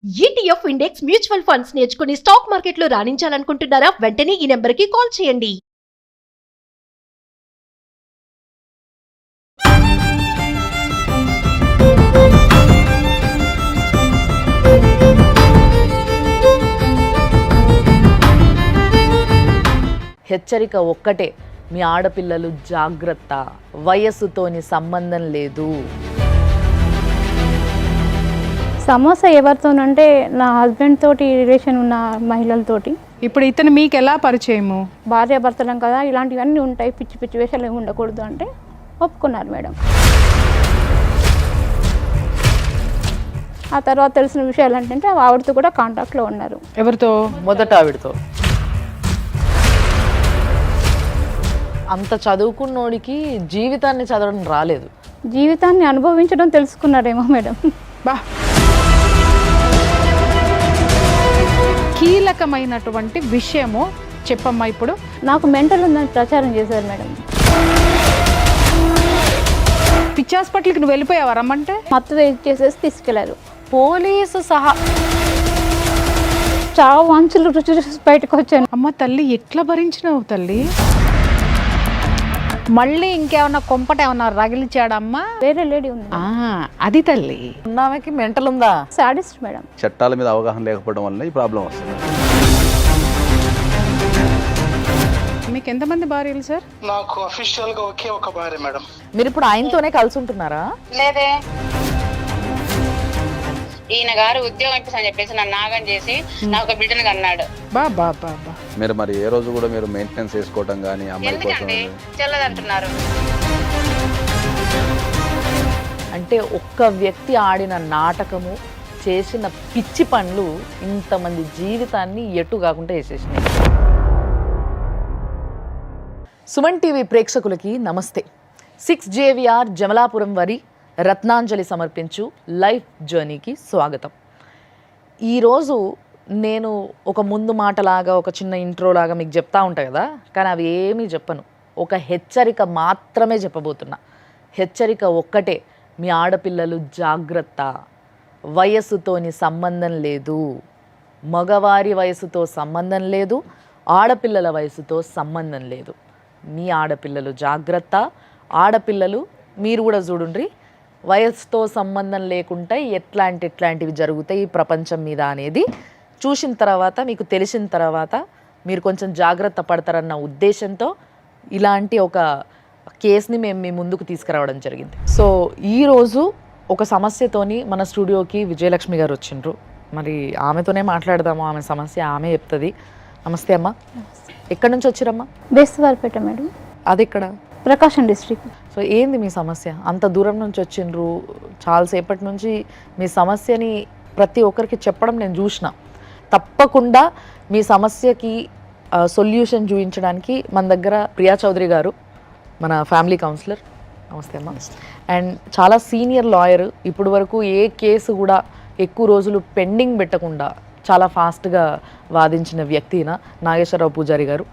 ETF index mutual funds నేర్చుకుని stock మార్కెట్లో రాణించాలనుకుంటున్నారా? వెంటనే ఈ నెంబర్కి కాల్ చేయండి. హెచ్చరిక ఒక్కటే, మీ ఆడపిల్లలు జాగ్రత్త, వయస్సుతోని సంబంధం లేదు. సమస్య ఎవరితోనంటే నా హస్బెండ్ తోటి రిలేషన్ ఉన్న మహిళలతోటి. ఇప్పుడు ఇతను మీకు ఎలా పరిచయము? భార్యాభర్తలం కదా, ఇలాంటివన్నీ ఉంటాయి, పిచ్చి పిచ్చి వేషాలు ఏమి ఉండకూడదు అంటే ఒప్పుకున్నారు మేడం. ఆ తర్వాత తెలిసిన విషయాలు ఏంటంటే ఆవిడతో కూడా కాంటాక్ట్లో ఉన్నారు. ఎవరితో? మొదట ఆవిడతో. అంత చదువుకున్నోడికి జీవితాన్ని చదవడం రాలేదు, జీవితాన్ని అనుభవించడం తెలుసుకున్నారేమో మేడం. బా, కీలకమైనటువంటి విషయము చెప్పమ్మా. ఇప్పుడు నాకు మెంటల్ ఉందని ప్రచారం చేశారు మేడం. పిచ్చి హాస్పిటల్కి నువ్వు వెళ్ళిపోయావా రమ్మంటే? మత్తు చేసేసి తీసుకెళ్లారు. పోలీసు సహా. చావు అంచులు రుచి చూసి బయటకు వచ్చాను. అమ్మ తల్లి, ఎట్లా భరించినావు తల్లి? మళ్ళీ ఇంకేమన్నా కొంపట ఏమన్నా రగిలిచాడమ్మా? వేరే లేడీ ఉంది. అది తల్లి. ఉన్నామెకి మెంటల్ ఉందా? Sadist madam. చట్టాల మీద అవగాహన లేకపోవడం వల్ల ఈ ప్రాబ్లం వస్తుంది. మీకు ఎంతమంది భార్యలు సార్? నాకు అఫీషియల్ గా ఒకే ఒక భార్య మేడం. మీరు ఇప్పుడు ఆయనతోనే కలిసి ఉంటున్నారా? లేదే, ఈయన గారు ఉద్యోగం ఇప్పిస్తని చెప్పేసి నన్ను నాగం చేసి నాకు ఒక బిడ్డను అన్నాడు. బాబా మీరు మరి ఏ రోజు కూడా మీరు మెయింటెనెన్స్ చేసుకోవటం కానీ అమ్మాయి కోసం ఎందుకండి చెల్లదంటున్నారు? అంటే ఒక్క వ్యక్తి ఆడిన నాటకము, చేసిన పిచ్చి పనులు ఇంతమంది జీవితాన్ని ఎటు కాకుండా వేసేసినాయి. సుమన్ టీవీ ప్రేక్షకులకి నమస్తే. 6 JVR జమలాపురం వారి రత్నాంజలి సమర్పించు లైఫ్ జర్నీకి స్వాగతం. ఈరోజు నేను ఒక ముందు మాటలాగా, ఒక చిన్న ఇంట్రోలాగా మీకు చెప్తా ఉంటా కదా, కానీ అవి ఏమీ చెప్పను. ఒక హెచ్చరిక మాత్రమే చెప్పబోతున్నా. హెచ్చరిక ఒక్కటే, మీ ఆడపిల్లలు జాగ్రత్త, వయస్సుతోని సంబంధం లేదు, మగవారి వయసుతో సంబంధం లేదు, ఆడపిల్లల వయసుతో సంబంధం లేదు. మీ ఆడపిల్లలు జాగ్రత్త. ఆడపిల్లలు మీరు కూడా చూడండి, వయసుతో సంబంధం లేకుండా ఎట్లాంటివి జరుగుతాయి ఈ ప్రపంచం మీద అనేది చూసిన తర్వాత, మీకు తెలిసిన తర్వాత మీరు కొంచెం జాగ్రత్త పడతారన్న ఉద్దేశంతో ఇలాంటి ఒక కేసుని మేము మీ ముందుకు తీసుకురావడం జరిగింది. సో ఈరోజు ఒక సమస్యతోని మన స్టూడియోకి విజయలక్ష్మి గారు వచ్చిండ్రు. మరి ఆమెతోనే మాట్లాడదాము, ఆమె సమస్య ఆమె చెప్తుంది. నమస్తే అమ్మ, ఎక్కడి నుంచి వచ్చిరమ్మా? బేస్తవారిపేట మేడం. అది ఇక్కడ ప్రకాశం డిస్ట్రిక్ట్. సో ఏంది మీ సమస్య? అంత దూరం నుంచి వచ్చిండ్రు, చాలాసేపటి నుంచి మీ సమస్యని ప్రతి ఒక్కరికి చెప్పడం నేను చూసిన. తప్పకుండా మీ సమస్యకి సొల్యూషన్ చూపించడానికి మన దగ్గర ప్రియా చౌదరి గారు, మన ఫ్యామిలీ కౌన్సిలర్. నమస్తే అమ్మ. అండ్ చాలా సీనియర్ లాయర్, ఇప్పుడు వరకు ఏ కేసు కూడా ఎక్కువ రోజులు పెండింగ్ పెట్టకుండా చాలా ఫాస్ట్గా వాదించిన వ్యక్తిన నాగేశ్వరరావు పూజారి గారు.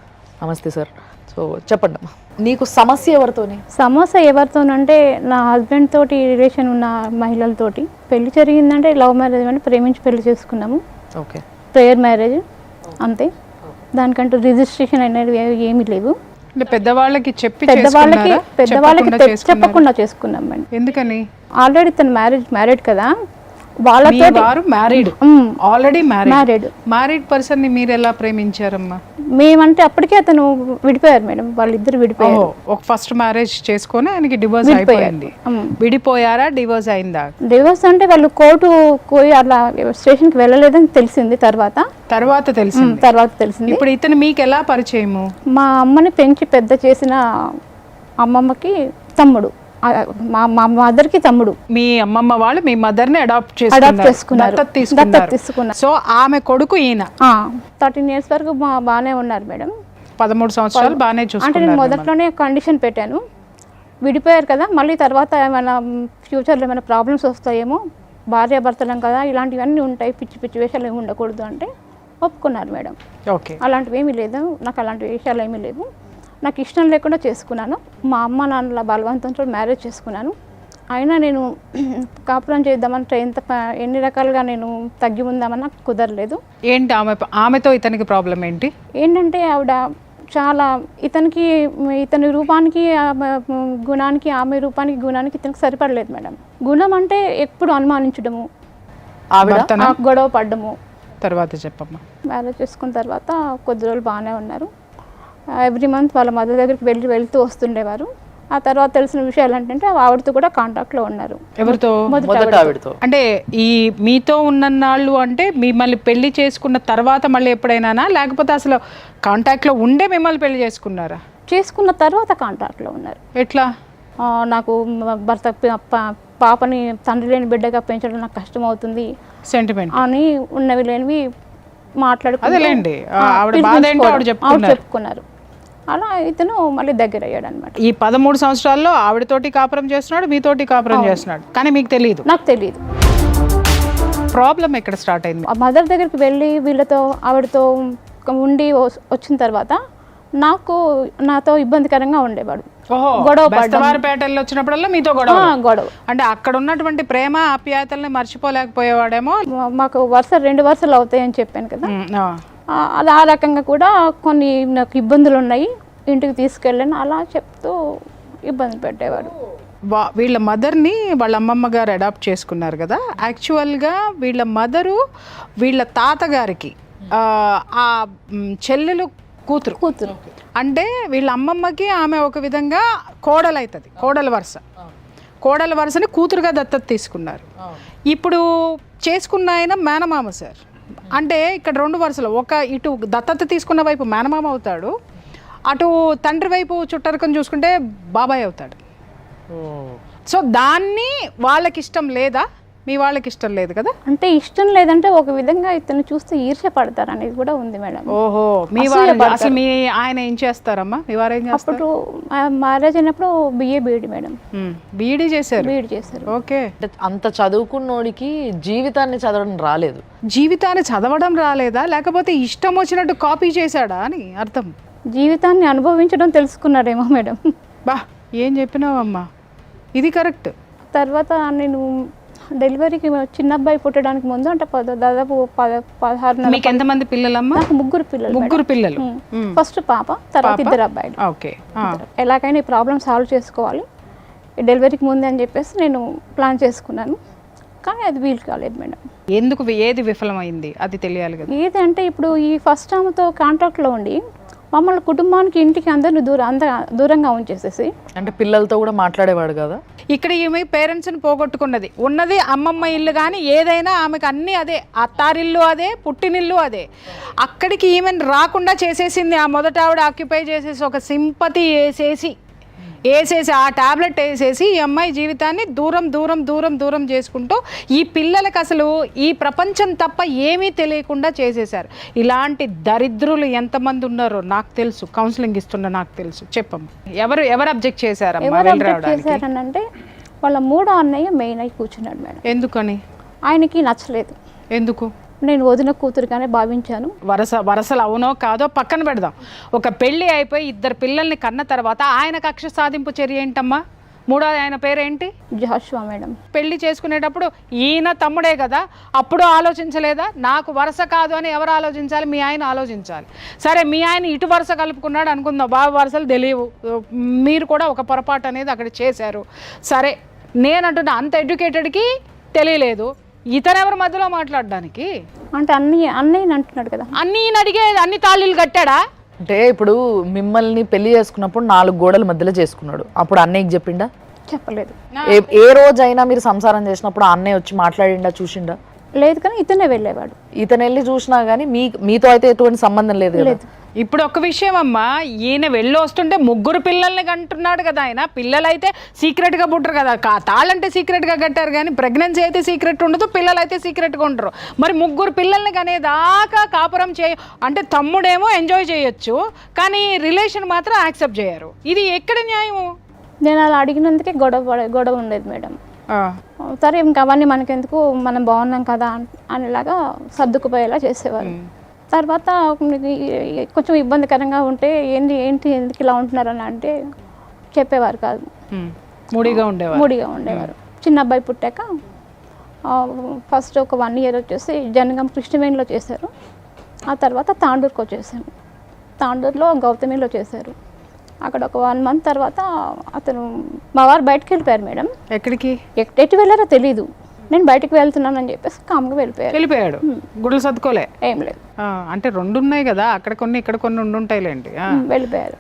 నమస్తే సార్. సో చెప్పండి అమ్మా, నీకు సమస్య ఎవరితోని? సమస్య ఎవరితోనంటే నా హస్బెండ్ తోటి రిలేషన్ ఉన్న మహిళలతోటి. పెళ్లి జరిగిందంటే లవ్ మ్యారేజ్ అని ప్రేమించి పెళ్లి చేసుకున్నాము. ఓకే, ప్రేయర్ మ్యారేజ్ అంతే, దానికంటూ రిజిస్ట్రేషన్ అనేది ఏమీ లేవు. అంటే పెద్దవాళ్ళకి పెద్దవాళ్ళకి చెప్పకుండా చేసుకున్నాం మేడం. ఎందుకని? ఆల్రెడీ తను మ్యారీడ్ కదా, వాళ్ళతో ఆల్రెడీ మ్యారీడ్ పర్సన్ ని మీరు ఎలా ప్రేమించారమ్మా? మేమంటే అప్పటికే అతను విడిపోయారు మేడం, వాళ్ళిద్దరు విడిపోయారు. ఒక ఫస్ట్ మ్యారేజ్ చేసుకొని ఆయనకి డివోర్స్ అయిపోయింది. విడిపోయారా? డివోర్స్ అయిందా? డివోర్స్ అంటే వాళ్ళు కోర్టు పోయి అలా స్టేషన్కి వెళ్ళలేదని తెలిసింది. తర్వాత తెలిసింది. ఇప్పుడు ఇతను మీకు ఎలా పరిచయము? మా అమ్మని పెంచి పెద్ద చేసిన అమ్మమ్మకి తమ్ముడు, మా మదర్కి తమ్ముడు. మీ అమ్మమ్మ వాళ్ళు మీ మదర్ ని అడాప్ట్ చేసుకున్నారు. సో ఆమె కొడుకు ఈయన. 13 years వరకు బాగానే ఉన్నారు మేడం. 13 సంవత్సరాలు బాగానే అంటే చూసుకున్నారు. నేను మొదట్లోనే కండిషన్ పెట్టాను, విడిపోయారు కదా, మళ్ళీ తర్వాత ఏమైనా ఫ్యూచర్లో ఏమైనా ప్రాబ్లమ్స్ వస్తాయేమో, భార్యాభర్తలం కదా, ఇలాంటివన్నీ ఉంటాయి, పిచ్చి పిచ్చి వేషాలు ఏమి ఉండకూడదు అంటే ఒప్పుకున్నారు మేడం. ఓకే, అలాంటివి ఏమీ లేదు, నాకు అలాంటి విషయాలు ఏమీ లేవు. నాకు ఇష్టం లేకుండా చేసుకున్నాను. మా అమ్మ నాన్నల బలవంతంతో మ్యారేజ్ చేసుకున్నాను. అయినా నేను కాపురం చేద్దామంటే ఎన్ని రకాలుగా నేను తగ్గి ఉందామన్నా కుదరలేదు. ఏంటి ఆమెతో ఇతనికి ప్రాబ్లం ఏంటి? ఏంటంటే ఆవిడ చాలా ఇతని రూపానికి గుణానికి, ఆమె రూపానికి గుణానికి ఇతనికి సరిపడలేదు మేడం. గుణం అంటే ఎప్పుడు అనుమానించడము, భర్తనా? గొడవ పడ్డము. తర్వాత చెప్పమ్మా. మ్యారేజ్ చేసుకున్న తర్వాత కొద్ది రోజులు బాగానే ఉన్నారు. ఎవ్రీ మంత్ వాళ్ళ మదర్ దగ్గరికి వెళ్తూ వస్తుండేవారు. ఆ తర్వాత తెలిసిన విషయాలు ఏంటంటే ఆవిడతో కూడా కాంటాక్ట్లో ఉన్నారు. ఎవరితో? మొదట ఆవిడతో. అంటే ఈ మీతో ఉన్నన్నాళ్ళు అంటే మిమ్మల్ని పెళ్లి చేసుకున్న తర్వాత మళ్ళీ ఎప్పుడైనా, లేకపోతే అసలు కాంటాక్ట్లో ఉండే మిమ్మల్ని పెళ్లి చేసుకున్నారా? చేసుకున్న తర్వాత కాంటాక్ట్లో ఉన్నారు. ఎట్లా? నాకు భర్త పాపని తండ్రి లేని బిడ్డగా పెంచడం నాకు కష్టం అవుతుంది సెంటిమెంట్ అని ఉన్నవి లేనివి అదేలేండి, ఆవిడ బాధ ఏంటో ఆవిడ చెప్పుకున్నారు. అలా ఇతను మళ్ళీ దగ్గర అయ్యాడు అనమాట. ఈ 13 సంవత్సరాల్లో ఆవిడతోటి కాపురం చేస్తున్నాడు, మీతోటి కాపురం చేస్తున్నాడు, కానీ మీకు తెలియదు. నాకు తెలియదు. ప్రాబ్లం ఎక్కడ స్టార్ట్ అయింది? ఆ మదర్ దగ్గరికి వెళ్ళి ఆవిడతో ఉండి వచ్చిన తర్వాత నాతో ఇబ్బందికరంగా ఉండేవాడు. పేటల్లో వచ్చినప్పుడల్లా మీతో గొడవ. అంటే అక్కడ ఉన్నటువంటి ప్రేమ ఆప్యాయతల్ని మర్చిపోలేకపోయేవాడేమో. మాకు రెండు వరుసలు అవుతాయని చెప్పాను కదా, అది ఆ రకంగా కూడా కొన్ని నాకు ఇబ్బందులు ఉన్నాయి, ఇంటికి తీసుకెళ్ళాను అలా చెప్తూ ఇబ్బంది పెట్టేవాడు. వీళ్ళ మదర్ని వాళ్ళ అమ్మమ్మ గారు అడాప్ట్ చేసుకున్నారు కదా. యాక్చువల్గా వీళ్ళ మదరు వీళ్ళ తాతగారికి ఆ చెల్లెలు కూతురు అంటే వీళ్ళ అమ్మమ్మకి ఆమె ఒక విధంగా కోడలు అవుతుంది, కోడల వరుసని కూతురుగా దత్తత తీసుకున్నారు. ఇప్పుడు చేసుకున్న ఆయన మేనమామ సార్. అంటే ఇక్కడ 2 వరుసలు, ఒక ఇటు దత్తత తీసుకున్న వైపు మేనమామ అవుతాడు, అటు తండ్రి వైపు చుట్టరికం చూసుకుంటే బాబాయ్ అవుతాడు. సో దాన్ని వాళ్ళకి ఇష్టం లేదా? మీ వాళ్ళకి ఇష్టం లేదు కదా? అంటే ఇష్టం లేదంటే ఒక విధంగా ఇతను చూస్తే ఈర్ష్య పడతారు అనేది కూడా ఉంది మేడం. ఓహో, మీ వారు అసలు మీ ఆయన ఏం చేస్తారమ్మా? మీ వారు ఏం చేస్తారు? అప్పుడు మ్యారేజ్ అయినప్పుడు బీఈడి మేడం. బీఈడి చేశారు. ఓకే. అంత చదువుకున్నోడికి జీవితాన్ని చదవడం రాలేదు. జీవితాన్ని చదవడం రాలేదా, లేకపోతే ఇష్టం వచ్చినట్టు కాపీ చేశాడా అని అర్థం? జీవితాన్ని అనుభవించడం తెలుసుకున్నారేమో మేడం. బా, ఏం చెప్పినావమ్మా, ఇది కరెక్ట్. తర్వాత నేను డెలివరీకి చిన్న అబ్బాయి పుట్టడానికి ముందు అంటే దాదాపు 16. మీకు ఎంతమంది పిల్లలమ్మా? నాకు ముగ్గురు పిల్లలు. ఫస్ట్ పాప, తర్వాత 2 అబ్బాయిలు. ఓకే. ఎలాగైనా ఈ ప్రాబ్లం సాల్వ్ చేసుకోవాలి డెలివరీకి ముందే అని చెప్పేసి నేను ప్లాన్ చేసుకున్నాను. కానీ అది వీలు కాలేదు మేడం. ఎందుకు? ఏది విఫలమైంది అది తెలియాలి కదా. ఏది అంటే ఇప్పుడు ఈ ఫస్ట్ ఆమెతో కాంటాక్ట్లో ఉండి మమ్మల్ని కుటుంబానికి, ఇంటికి అందరిని దూరంగా ఉంచేసేసి, అంటే పిల్లలతో కూడా మాట్లాడేవాడు కదా. ఇక్కడ ఈమె పేరెంట్స్ని పోగొట్టుకున్నది. ఉన్నది అమ్మమ్మ ఇల్లు, కానీ ఏదైనా ఆమెకు అన్నీ అదే, అత్తారిల్లు అదే, పుట్టినిల్లు అదే. అక్కడికి ఈమెను రాకుండా చేసేసింది. ఆ మొదట ఆవిడ ఆక్యుపై చేసేసి ఒక సింపతి వేసేసి ఆ టాబ్లెట్ వేసేసి ఈ అమ్మాయి జీవితాన్ని దూరం చేసుకుంటూ ఈ పిల్లలకు అసలు ఈ ప్రపంచం తప్ప ఏమీ తెలియకుండా చేసేశారు. ఇలాంటి దరిద్రులు ఎంతమంది ఉన్నారో నాకు తెలుసు, కౌన్సిలింగ్ ఇస్తున్నా నాకు తెలుసు. చెప్పమ్మా, ఎవరు అబ్జెక్ట్ చేశారంటే వాళ్ళ 3వ అన్నయ్య మెయిన్ అయి కూర్చున్నాడు మేడం. ఎందుకని? ఆయనకి నచ్చలేదు. ఎందుకు? నేను వదిన కూతురుగానే భావించాను. వరసలు అవునో కాదో పక్కన పెడదాం. ఒక పెళ్లి అయిపోయి 2 పిల్లల్ని కన్న తర్వాత ఆయన కక్ష సాధింపు చర్య ఏంటమ్మా? 3వ ఆయన పేరేంటి? జాషువా మేడం. పెళ్లి చేసుకునేటప్పుడు ఈయన తమ్ముడే కదా, అప్పుడు ఆలోచించలేదా? నాకు వరుస కాదు అని ఎవరు ఆలోచించాలి? మీ ఆయన ఆలోచించాలి. సరే, మీ ఆయన ఇటు వరుస కలుపుకున్నాడు అనుకుందాం, బాబు వరుసలు తెలియవు, మీరు కూడా ఒక పొరపాటు అనేది అక్కడ చేశారు. సరే, నేనంటున్నా అంత ఎడ్యుకేటెడ్కి తెలియలేదు, ఇతనెవరు మధ్యలో మాట్లాడడానికి? అంటే అన్నయ్య అంటున్నాడు కదా. అన్నయ్యని అడిగే అన్ని తాళీలు కట్టాడా? అంటే ఇప్పుడు మిమ్మల్ని పెళ్లి చేసుకున్నప్పుడు 4 గోడల మధ్యలో చేసుకున్నాడు, అప్పుడు అన్నయ్యకి చెప్పిండా? చెప్పలేదు. ఏ రోజైనా మీరు సంసారం చేసినప్పుడు అన్నయ్య వచ్చి మాట్లాడిండా, చూసిండా? లేదు, కానీ ఇతనే వెళ్ళేవాడు. ఇతను వెళ్ళి చూసినా కానీ మీతో అయితే ఎటువంటి సంబంధం లేదు కదా. ఇప్పుడు ఒక విషయం అమ్మా, ఈయన వెళ్ళి వస్తుంటే 3 పిల్లల్ని కంటున్నాడు కదా ఆయన. పిల్లలైతే సీక్రెట్గా పుట్టరు కదా, తాళ్ళంటే సీక్రెట్గా కట్టారు, కానీ ప్రెగ్నెన్సీ అయితే సీక్రెట్ ఉండదు, పిల్లలైతే సీక్రెట్గా ఉంటారు. మరి 3 పిల్లల్ని కనేదాకా కాపురం అంటే తమ్ముడేమో ఎంజాయ్ చేయొచ్చు, కానీ రిలేషన్ మాత్రం యాక్సెప్ట్ చేయరు. ఇది ఎక్కడ న్యాయము? నేను అలా అడిగినందుకే గొడవ ఉండేది మేడం. సరే, ఇంకా అవన్నీ మనకెందుకు, మనం బాగున్నాం కదా అనేలాగా సర్దుకుపోయేలా చేసేవారు. తర్వాత కొంచెం ఇబ్బందికరంగా ఉంటే ఎందుకు ఇలా ఉంటున్నారని అంటే చెప్పేవారు కాదు. మూడిగా ఉండేవారు. మూడిగా ఉండేవారు. చిన్న అబ్బాయి పుట్టాక ఫస్ట్ ఒక 1 ఇయర్ వచ్చేసి జనగం కృష్ణవేణిలో చేశారు. ఆ తర్వాత తాండూరుకి వచ్చేసాము. తాండూరులో గౌతమిలో చేశారు. అక్కడ ఒక 1 మంత్ తర్వాత అతను మా వారు బయటకు వెళ్ళిపోయారు మేడం. ఎక్కడికి ఎటు వెళ్ళారో తెలీదు. నేను బయటకు వెళ్తున్నానని చెప్పేసి కామ్గా వెళ్ళిపోయాడు? గుడులు సర్దుకోలే? ఏం లేదు. అంటే 2 ఉన్నాయి కదా, అక్కడ కొన్ని ఇక్కడ కొన్ని ఉండుంటాయిలేండి. వెళ్ళిపోయారు.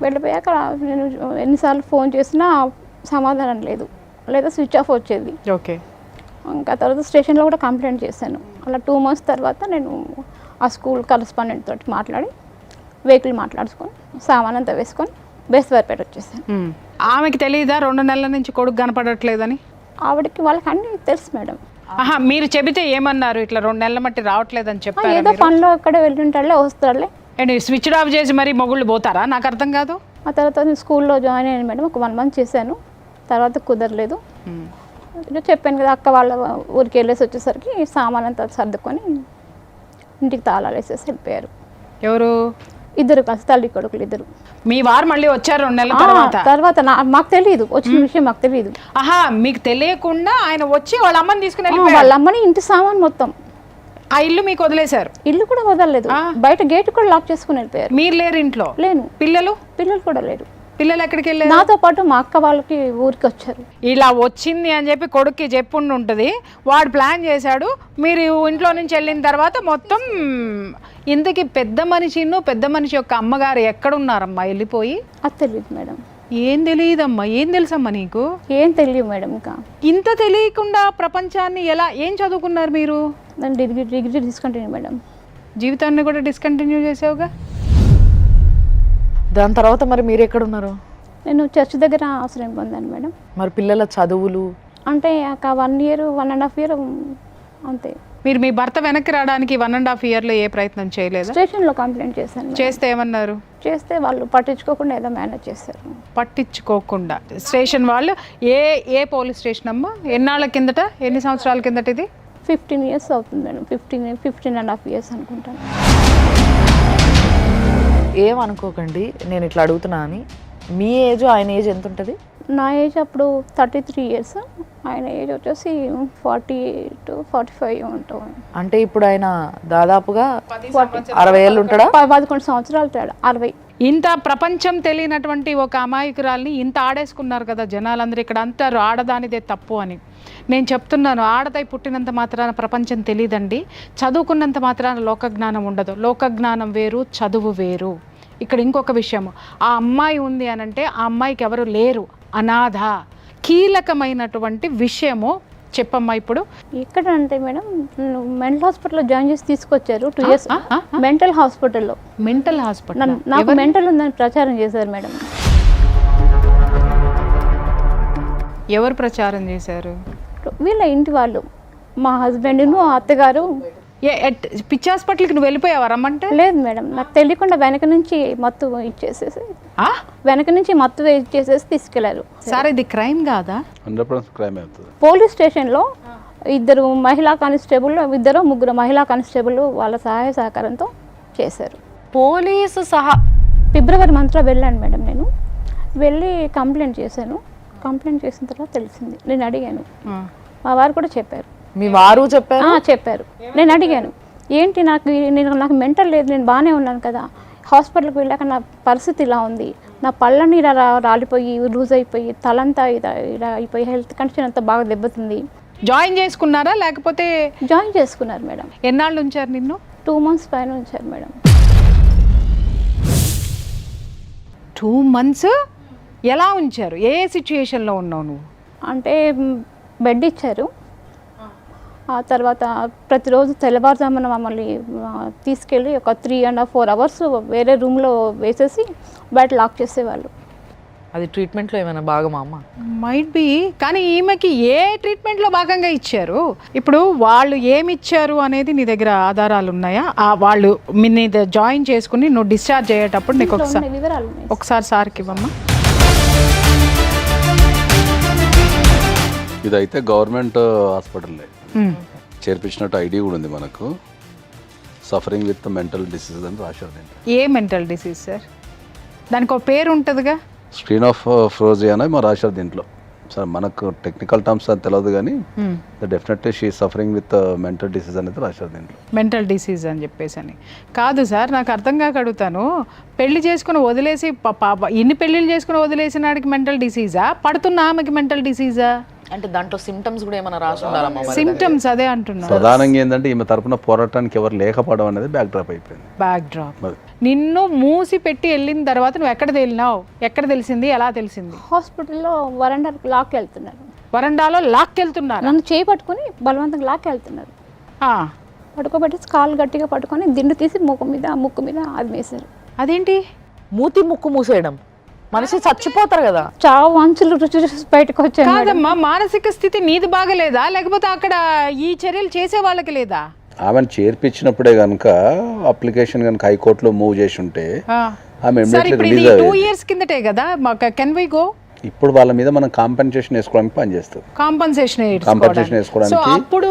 వెళ్ళిపోయాక నేను ఎన్నిసార్లు ఫోన్ చేసినా సమాధానం లేదు, లేదా స్విచ్ ఆఫ్ వచ్చేది. ఓకే. ఇంకా తర్వాత స్టేషన్లో కూడా కంప్లైంట్ చేశాను. అలా 2 మంత్స్ తర్వాత నేను ఆ స్కూల్ కరస్పాండెంట్ తోటి మాట్లాడి వెహికల్ మాట్లాడుకొని సామాన్ అంతా వేసుకొని బేస్తవారిపేట వచ్చేసాను. ఆమెకి తెలియదా 2 నెలల నుంచి కొడుకు కనపడట్లేదని? ఆవిడకి వాళ్ళకి అన్నీ తెలుసు మేడం. మీరు చెబితే ఏమన్నారు? ఇట్లా 2 నెలల మట్టి రావట్లేదని చెప్పారు. ఏదో పనిలో అక్కడ వెళ్ళుంటాడులే, వస్తాడులే. స్విచ్ ఆఫ్ చేసి మరి మొగుళ్ళు పోతారా? నాకు అర్థం కాదు. ఆ తర్వాత నేను స్కూల్లో జాయిన్ అయ్యాను మేడం. ఒక 1 మంత్ చేశాను. తర్వాత కుదరలేదు. చెప్పాను కదా, అక్క వాళ్ళ ఊరికి వెళ్ళేసి వచ్చేసరికి సామాన్ అంతా సర్దుకొని ఇంటికి తాళాలు వేసేసి వెళ్ళిపోయారు. ఎవరు? ఇద్దరు కలిసి, తల్లి కొడుకులు ఇద్దరు. మీ వారు మళ్ళీ వచ్చారు 2 నెలల తర్వాత? మాకు తెలియదు, వచ్చిన విషయం మాకు తెలియదు. మీకు తెలియకుండా ఆయన వచ్చి వాళ్ళ అమ్మని తీసుకుని వాళ్ళ అమ్మని ఇంటి సామాన్ మొత్తం ఆ ఇల్లు మీకు వదిలేశారు? ఇల్లు కూడా వదలలేదు, బయట గేట్ కూడా లాక్ చేసుకుని వెళ్ళిపోయారు. మీరు లేరు ఇంట్లో? లేను. పిల్లలు కూడా లేరు. పిల్లలు ఎక్కడికి వెళ్ళారు? నాతో పాటు మా అక్క వాళ్ళకి ఊరికి వచ్చారు. ఇలా వచ్చింది అని చెప్పి కొడుక్కి చెప్పుండి ఉంటుంది, వాడు ప్లాన్ చేశాడు. మీరు ఇంట్లో నుంచి వెళ్ళిన తర్వాత మొత్తం ఇంతకీ పెద్ద మనిషి యొక్క అమ్మగారు ఎక్కడున్నారమ్మా వెళ్ళిపోయి? అది తెలియదు మేడం. ఏం తెలియదమ్మా? ఏం తెలుసమ్మా నీకు? ఏం తెలియదు మేడం. ఇంకా ఇంత తెలియకుండా ప్రపంచాన్ని ఏం చదువుకున్నారు మీరు? నేను డిగ్రీ డిస్కంటిన్యూ మేడం. జీవితాన్ని కూడా డిస్కంటిన్యూ చేసావుగా. దాని తర్వాత మరి మీరు ఎక్కడున్నారు? నేను చర్చ్ దగ్గర ఆశ్రయం పొందాను మేడం. మరి పిల్లల చదువులు? అంటే ఒక 1 ఇయర్ 1.5 ఇయర్ అంతే. మీరు మీ భర్త వెనక్కి రావడానికి 1.5 ఇయర్లో ఏ ప్రయత్నం చేయలేదు? స్టేషన్లో కంప్లైంట్ చేశాను. చేస్తే ఏమన్నారు? చేస్తే వాళ్ళు పట్టించుకోకుండా ఏదో మేనేజ్ చేశారు. పట్టించుకోకుండా స్టేషన్ వాళ్ళు? ఏ పోలీస్ స్టేషన్ అమ్మా? ఎన్నాళ్ళ కిందట, ఎన్ని సంవత్సరాల కిందట ఇది? 15 ఇయర్స్ అవుతుంది మేడం. 15.5 ఇయర్స్ అనుకుంటాను. ఏమనుకోకండి, నేను ఇట్లా అడుగుతున్నా అని. మీ ఏజ్ ఆయన ఏజ్ ఎంత ఉంటుంది? నా ఏజ్ అప్పుడు 33 ఇయర్స్, ఆయన ఏజ్ వచ్చేసి 40 to 45 ఉంటాం. అంటే ఇప్పుడు ఆయన దాదాపుగా 60 ఏళ్ళు ఉంటాడా? 11 సంవత్సరాలు తేడా. 60. ఇంత ప్రపంచం తెలియనటువంటి ఒక అమాయకురాల్ని ఇంత ఆడేసుకున్నారు కదా జనాలందరూ. ఇక్కడ అంటారు ఆడదానిదే తప్పు అని. నేను చెప్తున్నాను, ఆడదై పుట్టినంత మాత్రాన ప్రపంచం తెలియదండి. చదువుకున్నంత మాత్రాన లోకజ్ఞానం ఉండదు. లోకజ్ఞానం వేరు, చదువు వేరు. ఇక్కడ ఇంకొక విషయము, ఆ అమ్మాయి ఉంది అని అంటే ఆ అమ్మాయికి ఎవరు లేరు, అనాథ. కీలకమైనటువంటి విషయము చెప్పమ్మా. ఇప్పుడు ఎక్కడ అంటే మేడం, మెంటల్ హాస్పిటల్లో జాయిన్ చేసి తీసుకొచ్చారు 2 ఇయర్స్. మెంటల్ హాస్పిటల్లో. Mental hospital? నాకు మెంటల్ ఉందని ప్రచారం చేశారు మేడం. ఎవరు ప్రచారం చేశారు? వీళ్ళ ఇంటి వాళ్ళు, మా హస్బెండ్ను అత్తగారు. పిచ్చి హాస్పిటల్కి నువ్వు వెళ్ళిపోయావా రమ్మంటే? లేదు మేడం, నాకు తెలియకుండా వెనక నుంచి మత్తు ఇచ్చేసేసి తీసుకెళ్లారు. సార్ ఇది క్రైమ్ కాదా? 100% క్రైమ్ అవుతుంది. పోలీస్ స్టేషన్లో 2 మహిళా కానిస్టేబుల్, 2-3 మహిళా కానిస్టేబుల్ వాళ్ళ సహాయ సహకారంతో చేశారు. పోలీసు సహా? ఫిబ్రవరి మంత్లో వెళ్ళాను మేడం. నేను వెళ్ళి కంప్లైంట్ చేశాను. కంప్లైంట్ చేసిన తర్వాత తెలిసింది. నేను అడిగాను, మా వారు కూడా చెప్పారు. మీ వారు చెప్పారు? చెప్పారు. నేను అడిగాను, ఏంటి నాకు మెంటల్ లేదు, నేను బాగానే ఉన్నాను కదా, హాస్పిటల్కి వెళ్ళాక నా పరిస్థితి ఇలా ఉంది, నా పళ్ళని ఇలా రాలిపోయి లూజ్ అయిపోయి తలంతా ఇలా అయిపోయి హెల్త్ కండిషన్ అంతా బాగా దెబ్బతింది. జాయిన్ చేసుకున్నారా లేకపోతే? జాయిన్ చేసుకున్నారు మేడం. ఎన్నాళ్ళు ఉంచారు నిన్ను? 2 మంత్స్ పైన ఉంచారు మేడం. 2 మంత్స్ ఎలా ఉంచారు? ఏ సిచ్యుయేషన్లో ఉన్నావు నువ్వు? అంటే బెడ్ ఇచ్చారు. ఆ తర్వాత ప్రతిరోజు తెల్లవారుజామున మమ్మల్ని తీసుకెళ్ళి ఒక 3.5-4 అవర్స్ వేరే రూమ్లో వేసేసి బయట లాక్ చేసేవాళ్ళు. అది ట్రీట్మెంట్లో ఏమైనా భాగమా అమ్మ? Might be. కానీ ఈమెకి ఏ ట్రీట్మెంట్లో భాగంగా ఇచ్చారు? ఇప్పుడు వాళ్ళు ఏమి ఇచ్చారు అనేది నీ దగ్గర ఆధారాలు ఉన్నాయా? వాళ్ళు నీ జాయిన్ చేసుకుని నువ్వు డిశ్చార్జ్ అయ్యేటప్పుడు నీకు ఒకసారి సార్కి ఇవ్వమ్మా. ఇదైతే గవర్నమెంట్ హాస్పిటల్ చేర్పించినట్టు ఐడి కూడా ఉంది మనకు. సఫరింగ్ విత్ మెంటల్ డిసీజ్ అని రాశారు. ఏ మెంటల్ డిసీజ్ సార్? దానికి ఒక పేరు ఉంటుందిగా. స్క్రీన్ ఆఫ్ ఫ్రోజియా అని మా రాశారు దీంట్లో. సార్ మనకు టెక్నికల్ టర్మ్స్ అని తెలియదు కానీ definitely she suffering with mental disease అనేది రాశారు దీంట్లో. మెంటల్ డిసీజ్ అని చెప్పేసి అని కాదు సార్, నాకు అర్థం కాక అడుగుతాను. పెళ్లి చేసుకుని వదిలేసి ఇన్ని పెళ్ళిళ్ళు చేసుకుని వదిలేసిన వాడికి మెంటల్ డిసీజా, పడుతున్న ఆమెకి మెంటల్ డిసీజా? అంటే దాంట్లో సిమ్టమ్స్ కూడా ఏమైనా రాసి ఉండాలమ్మా? సిమ్టమ్స్ అదే అంటున్నా. ప్రధానంగా ఏంటంటే ఈమె తరపున పోరాటానికి ఎవరు లేకపోవడం అనేది బ్యాక్ డ్రాప్ అయిపోయింది. Back drop. నిన్ను మూసి పెట్టి వెళ్ళిన తర్వాత నువ్వు ఎక్కడ తేలినావు? ఎక్కడ తెలిసింది, ఎలా తెలిసింది? హాస్పిటల్లో వరండాకి లాక్కి వెళ్తున్నారు. వరండాలో లాక్కెళ్తున్నారు? నన్ను చేయి పట్టుకొని బలవంతంగా లాక్కి వెళ్తున్నారు. పడుకోబెట్టి కాలు గట్టిగా పట్టుకొని దిండు తీసి ముక్కు మీద అది వేశారు. అదేంటి? మూతి ముక్కు మూసేయడం, మనిషి చచ్చిపోతారు కదా. చావు అంచులు రుచి చూసి బయటకు వచ్చాను. కాదమ్మా, మానసిక స్థితి నీది బాగలేదా లేకపోతే అక్కడ ఈ చర్యలు చేసే వాళ్ళకి లేదా? ఆమెను చేర్పించినప్పుడే కనుక అప్లికేషన్ కనుక హైకోర్టులో మూవ్ చేసి ఉంటే ఆమె సార్ ఇప్పుడు ఇది 2 years కిందటే కదా, కెన్ వి గో? ఇప్పుడు వాళ్ళ మీద మనం కాంపెన్సేషన్ వేసుకోవడానికి పనిచేస్తుంది. కాంపెన్సేషన్ వేసుకోవడానికి అప్పుడు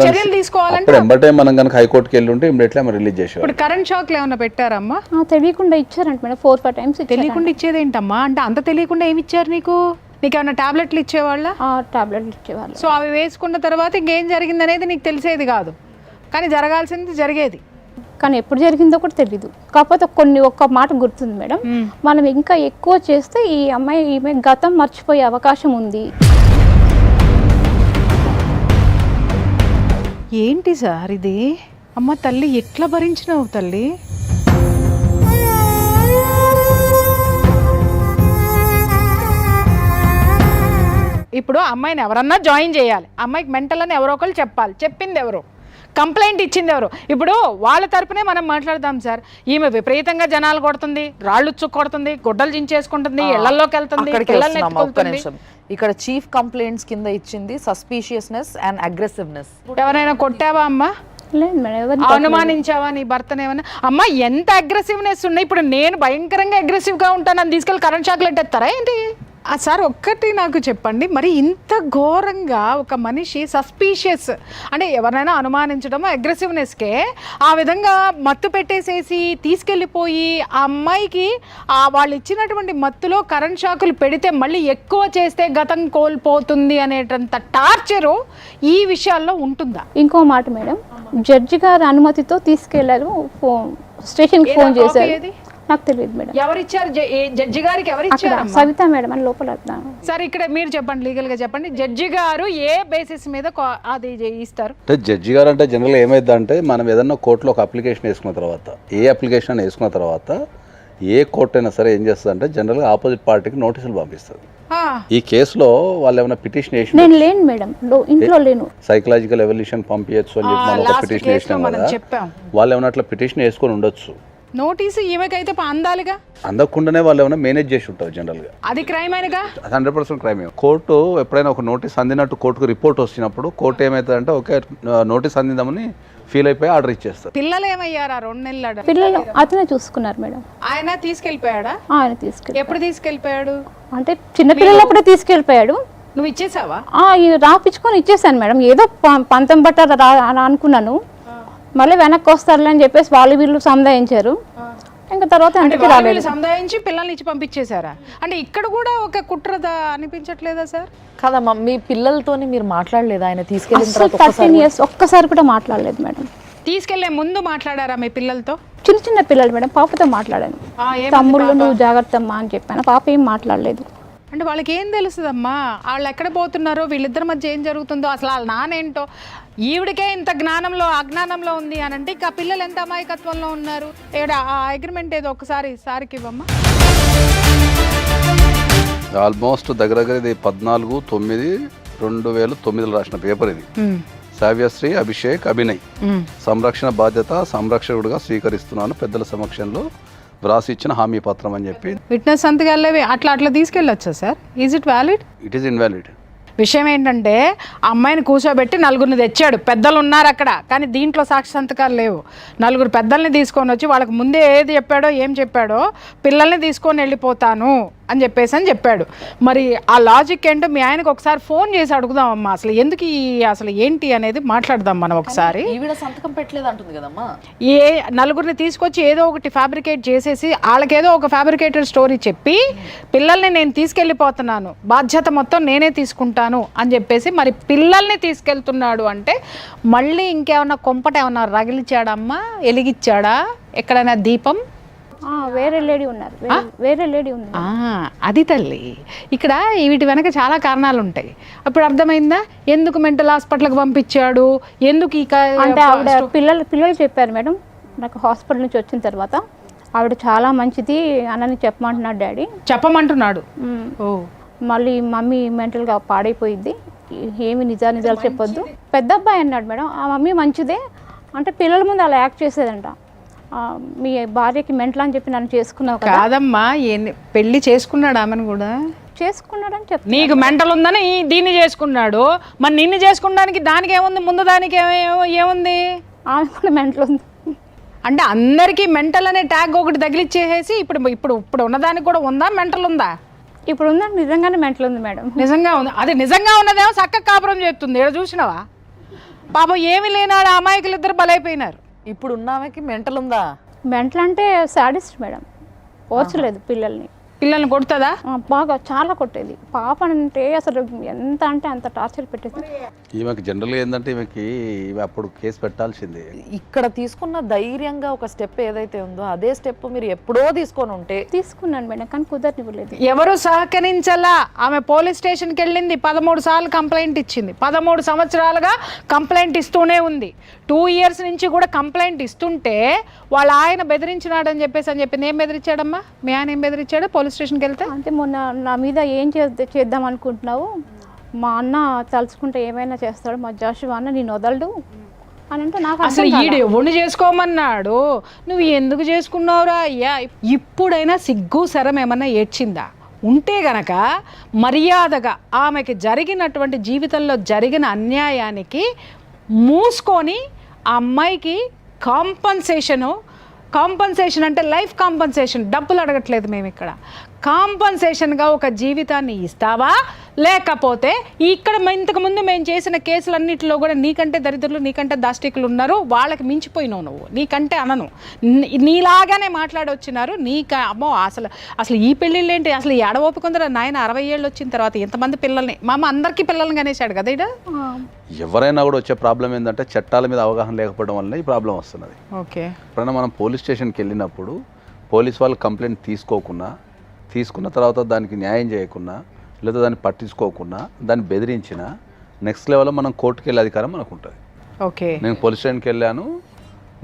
చర్యలు తీసుకోవాలంటే అప్పుడు ఎంబటే మనం కనుక హైకోర్టుకి వెళ్ళి ఉంటే ఇమ్మీడియట్లీ ఆమె రిలీజ్ చేసేవారు. ఇప్పుడు కరెంట్ షాక్ ఏమైనా పెట్టారమ్మా? తెలియకుండా ఇచ్చారంట మేడం, 4-5 times. తెలియకుండా ఇచ్చేది ఏంటమ్మా? అంటే అంత తెలియకుండా ఏమి ఇచ్చారు నీకు? నీకేమైనా టాబ్లెట్లు ఇచ్చేవాళ్ళ? టాబ్లెట్లు ఇచ్చేవాళ్ళు. సో అవి వేసుకున్న తర్వాత ఇంకేం జరిగింది అనేది నీకు తెలిసేది కాదు, కానీ జరగాల్సింది జరిగేది. కానీ ఎప్పుడు జరిగిందో కూడా తెలీదు. కాకపోతే ఒక్క మాట గుర్తుంది మేడం, మనం ఇంకా ఎక్కువ చేస్తే ఈమె గతం మర్చిపోయే అవకాశం ఉంది. ఏంటి సార్ ఇది? అమ్మ తల్లి ఎట్లా భరించినావు తల్లి? ఇప్పుడు అమ్మాయిని ఎవరన్నా జాయిన్ చేయాలి, అమ్మాయికి మెంటల్ అని ఎవరో ఒకరు చెప్పాలి. చెప్పింది ఎవరు? కంప్లైంట్ ఇచ్చింది ఎవరు? ఇప్పుడు వాళ్ళ తరపునే మనం మాట్లాడదాం సార్. ఈమె విపరీతంగా జనాలు కొడుతుంది, రాళ్ళు కొడుతుంది, గుడ్డలు చించేసుకుంటుంది, ఇళ్లలోకి వెళ్తుంది, పిల్లల్ని ఎత్తుకుంటుంది. ఇక్కడ చీఫ్ కంప్లైంట్స్ కింద ఇచ్చింది సస్పీషియస్నెస్ అండ్ అగ్రెసివ్నెస్. ఎవరైనా కొట్టావా అమ్మా? లేదు మేడం. అనుమానించావా నీ భర్తను ఏమన్నా? అమ్మా ఎంత అగ్రెసివ్నెస్ ఉన్నాయి. ఇప్పుడు నేను భయంకరంగా అగ్రెసివ్గా ఉంటాను, నన్ను తీసుకెళ్ళి కరెంట్ షాక్లు ఎట్టేస్తారా ఏంటి? సార్ ఒక్కటి నాకు చెప్పండి, మరి ఇంత ఘోరంగా ఒక మనిషి సస్పీషియస్ అంటే ఎవరైనా అనుమానించడం అగ్రెసివ్నెస్కే ఆ విధంగా మత్తు పెట్టేసేసి తీసుకెళ్ళిపోయి ఆ అమ్మాయికి వాళ్ళు ఇచ్చినటువంటి మత్తులో కరెంట్ షాకులు పెడితే మళ్ళీ ఎక్కువ చేస్తే గతం కోల్పోతుంది అనేటంత టార్చరు ఈ విషయాల్లో ఉంటుందా? ఇంకో మాట మేడం, జడ్జి గారి అనుమతితో తీసుకెళ్లారు, స్టేషన్కి ఫోన్ చేశారు. నాకు తెలియదు మేడం. ఎవరిచ్చారు? జడ్జి గారికి ఎవరిచ్చారు? సవిత మేడం అని లోపల. సార్ ఇక్కడ మీరు చెప్పండి, లీగల్ గా చెప్పండి, జడ్జి గారు ఏ బేసిస్ మీద అది ఇస్తారు? అంటే జడ్జి గారు అంటే జనరల్గా ఏమైందంటే మనం ఏదన్నా కోర్టులో ఒక అప్లికేషన్ వేసుకున్న తర్వాత, ఏ అప్లికేషన్ వేసుకున్న తర్వాత ఏ కోర్టు అయినా సరే ఏం చేస్తుంది అంటే జనరల్గా ఆపోజిట్ పార్టీకి నోటీసులు పంపిస్తుంది. ఈ కేసులో వాళ్ళు ఏమైనా పిటిషన్ వేసి, నేను లేను మేడం, ఇంట్లో లేను, సైకలాజికల్ ఎవల్యూషన్ పంపించచ్చు అని చెప్పి మనం ఒక పిటిషన్ వేసినాం కదా, వాళ్ళు ఏమైనా అట్లా పిటిషన్ వేసుకొని ఉండొచ్చు. నోటీసు ఈమెకైతే అందాలిగా, అందకుండానే వాళ్ళు ఏమైనా మేనేజ్ చేసి ఉంటారు జనరల్గా. అది క్రైమ్ అయినగా 100% క్రైమ్. కోర్టు ఎప్పుడైనా ఒక నోటీస్ అందినట్టు కోర్టుకు రిపోర్ట్ వచ్చినప్పుడు కోర్టు ఏమవుతుందంటే ఓకే నోటీస్ అందిందామని ఫీల్ అయిపోయి ఆర్డర్ ఇచ్చేస్తారు. పిల్లలు ఏమయ్యారా? 2 నెలలు పిల్లలు అతనే చూసుకున్నారు మేడం. ఆయన తీసుకెళ్ళిపోయాడా? ఆయన తీసుకెళ్ళి. ఎప్పుడు తీసుకెళ్ళిపోయాడు? అంటే చిన్నపిల్లలప్పుడే తీసుకెళ్ళిపోయాడు. నువ్వు ఇచ్చేసావా? రాపించుకొని ఇచ్చేసాను మేడం. ఏదో పంతం బట్ట అనుకున్నాను, మళ్ళీ వెనక్కి వస్తారులే అని చెప్పేసి వీళ్ళు సంధాయించారు. ఇంకా తర్వాత సంధాయించి పిల్లల్ని ఇచ్చి పంపించేశారా? అంటే ఇక్కడ కూడా ఒక కుట్రద అనిపించట్లేదా సార్? కాదమ్మా, మీ పిల్లలతోని మీరు మాట్లాడలేదు? ఆయన తీసుకెళ్ళిన 13 years ఒక్కసారి కూడా మాట్లాడలేదు మేడం. తీసుకెళ్లే ముందు మాట్లాడారా మీ పిల్లలతో? చిన్న పిల్లలు మేడం, పాపతో మాట్లాడాను. తమ్ముళ్ళు నువ్వు జాగ్రత్త అమ్మా అని చెప్పాను. పాప ఏం మాట్లాడలేదు. అంటే వాళ్ళకి ఏం తెలుస్తుందమ్మా? వాళ్ళు ఎక్కడ పోతున్నారో, వీళ్ళిద్దరి మధ్య ఏం జరుగుతుందో, అసలు వాళ్ళ నానేంటో. ఈవిడికే ఇంత జ్ఞానంలో అజ్ఞానంలో ఉంది అని అంటే ఇంకా పిల్లలు ఎంత అమాయకత్వంలో ఉన్నారు. ఆ అగ్రిమెంట్ ఏదో ఒకసారి సార్కి ఇవ్వమ్మా. ఆల్మోస్ట్ దగ్గర ఇది 14/9/2009 రాసిన పేపర్ ఇది. సావ్యశ్రీ అభిషేక్ అభినయ్ సంరక్షణ బాధ్యత సంరక్షకుడిగా స్వీకరిస్తున్నాను పెద్దల సమక్షంలో వ్రాసి ఇచ్చిన హామీ పత్రం అని చెప్పి. విట్నెస్ సంతకాలు అట్లా తీసుకెళ్ళొచ్చా sir? Is it valid? It is invalid. విషయం ఏంటంటే ఆ అమ్మాయిని కూర్చోబెట్టి 4 తెచ్చాడు, పెద్దలు ఉన్నారు అక్కడ, కానీ దీంట్లో సాక్షి సంతకాలు లేవు. 4 పెద్దల్ని తీసుకొని వచ్చి వాళ్ళకి ముందే ఏది చెప్పాడో ఏం చెప్పాడో, పిల్లల్ని తీసుకొని వెళ్ళిపోతాను అని చెప్పాడు. మరి ఆ లాజిక్ ఏంటో మీ ఆయనకు ఒకసారి ఫోన్ చేసి అడుగుదామమ్మా, అసలు ఎందుకు అసలు ఏంటి అనేది మాట్లాడదాం మనం ఒకసారి. ఈవిడ సంతకం పెట్టలేదు అంటుంది కదమ్మా. నలుగురిని తీసుకొచ్చి ఏదో ఒకటి ఫ్యాబ్రికేట్ చేసేసి వాళ్ళకేదో ఒక ఫ్యాబ్రికేటెడ్ స్టోరీ చెప్పి పిల్లల్ని నేను తీసుకెళ్ళిపోతున్నాను, బాధ్యత మొత్తం నేనే తీసుకుంటాను అని చెప్పేసి మరి పిల్లల్ని తీసుకెళ్తున్నాడు అంటే మళ్ళీ ఇంకేమన్నా కొంపట ఏమన్నా రగిలిచ్చాడమ్మా, ఎలిగిచ్చాడా ఎక్కడైనా దీపం? వేరే లేడీ ఉన్నారు, వేరే లేడీ ఉంది. అది తల్లి, ఇక్కడ వీటి వెనక చాలా కారణాలు ఉంటాయి. అప్పుడు అర్థమైందా ఎందుకు మెంటల్ హాస్పిటల్కి పంపించాడు, ఎందుకు అంటే ఆవిడ పిల్లలు చెప్పారు మేడం, నాకు హాస్పిటల్ నుంచి వచ్చిన తర్వాత ఆవిడ చాలా మంచిది అని చెప్పమంటున్నాడు డాడీ. చెప్పమంటున్నాడు. మళ్ళీ మమ్మీ మెంటల్గా పాడైపోయింది, ఏమి నిజాలు చెప్పొద్దు. పెద్ద అబ్బాయి అన్నాడు మేడం, ఆ మమ్మీ మంచిదే అంటే పిల్లల ముందు అలా యాక్ట్ చేసేదంట. మీ భార్యకి మెంటల్ అని చెప్పి నన్ను చేసుకున్నావు కదా. కాదమ్మా, పెళ్లి చేసుకున్నాడు ఆమెను కూడా చేసుకున్నాడని చెప్పి. నీకు మెంటల్ ఉందని దీన్ని చేసుకున్నాడు, మరి నిన్ను చేసుకోవడానికి దానికి ఏముంది, ముందు దానికి ఏముంది? ఆమె కూడా మెంటల్ ఉంది అంటే అందరికీ మెంటల్ అనే ట్యాగ్ ఒకటి తగిలిచ్చేసేసి ఇప్పుడు ఉన్నదానికి కూడా ఉందా మెంటల్ ఉందా? ఇప్పుడు ఉందంటే నిజంగానే మెంటల్ ఉంది మేడం. నిజంగా ఉంది. అది నిజంగా ఉన్నదేమో చక్కగా కాపురం చేస్తుంది. ఇక్కడ చూసినావా పాపం, ఏమి లేనాడు అమాయకులు ఇద్దరు బలైపోయినారు. ఇప్పుడు ఉన్నామెకి మెంటల్ ఉందా? మెంటల్ అంటే సాడిస్ట్ మేడం, పోర్చలేదు పిల్లల్ని కొడుతుందా? బాగా చాలా కొట్టేది. పాప అంటే అసలు ఎంత అంటే అంత టార్చర్ పెట్టేది. ఈమెకి జనరల్గా ఏంటంటే ఈమెకి అప్పుడు కేసు పెట్టాల్సిందే. ఇక్కడ తీసుకున్న ధైర్యంగా ఒక స్టెప్ ఏదైతే ఉందో అదే స్టెప్ మీరు ఎప్పుడో తీసుకొని ఉంటే. తీసుకున్నాను మేడం, కానీ కుదరనివ్వలేదు. ఎవరు సహకరించలా. ఆమె పోలీస్ స్టేషన్కి వెళ్ళింది, 13 సార్లు కంప్లైంట్ ఇచ్చింది, 13 సంవత్సరాలుగా కంప్లైంట్ ఇస్తూనే ఉంది. 2 years నుంచి కూడా కంప్లైంట్ ఇస్తుంటే వాళ్ళ ఆయన బెదిరించినాడని చెప్పి ఏం బెదిరించాడమ్మా? మీ ఆయన ఏం బెదిరించాడు పోలీస్ స్టేషన్కి వెళ్తే? అంటే మొన్న నా మీద ఏం చేద్దాం అనుకుంటున్నావు, మా అన్న తలుచుకుంటే ఏమైనా చేస్తాడు, మా జాషువా అన్న నేను వదలడు అని అంటే నాకు అసలు ఈడు ఎవరిని చేసుకోమన్నాడు, నువ్వు ఎందుకు చేసుకున్నావురా అయ్యా? ఇప్పుడైనా సిగ్గు శరం ఏమన్నా ఏడ్చిందా? ఉంటే గనక మర్యాదగా ఆమెకి జరిగినటువంటి జీవితంలో జరిగిన అన్యాయానికి మూసుకొని ఆ అమ్మాయికి కాంపన్సేషన్ అంటే లైఫ్ కాంపన్సేషన్, డబ్బులు అడగట్లేదు మేము ఇక్కడ, కాంపన్సేషన్గా ఒక జీవితాన్ని ఇస్తావా? లేకపోతే ఇక్కడ ఇంతకుముందు మేము చేసిన కేసులన్నింటిలో కూడా నీకంటే దరిద్రులు, నీకంటే దాష్టికులు ఉన్నారు, వాళ్ళకి మించిపోయినావు నువ్వు, నీకంటే అనను, నీలాగానే మాట్లాడొచ్చినారు. అమ్మో అసలు ఈ పెళ్ళిళ్ళు ఏంటి, అసలు ఎడ ఓపికొందరు నాయన 60 ఏళ్ళు వచ్చిన తర్వాత ఎంతమంది పిల్లల్ని, మా అమ్మ అందరికీ పిల్లల్ని కనేసాడు కదా ఇడ. ఎవరైనా కూడా వచ్చే ప్రాబ్లం ఏంటంటే చట్టాల మీద అవగాహన లేకపోవడం వల్ల ఈ ప్రాబ్లం వస్తున్నది. ఓకే, ఎప్పుడైనా మనం పోలీస్ స్టేషన్కి వెళ్ళినప్పుడు పోలీస్ వాళ్ళు కంప్లైంట్ తీసుకున్న తర్వాత దానికి న్యాయం చేయకుండా లేదా దాన్ని పట్టించుకోకుండా దాన్ని బెదిరించిన నెక్స్ట్ లెవెల్లో మనం కోర్టుకి వెళ్ళే అధికారం మనకు ఉంటుంది. ఓకే, నేను పోలీస్ స్టేషన్కి వెళ్ళాను,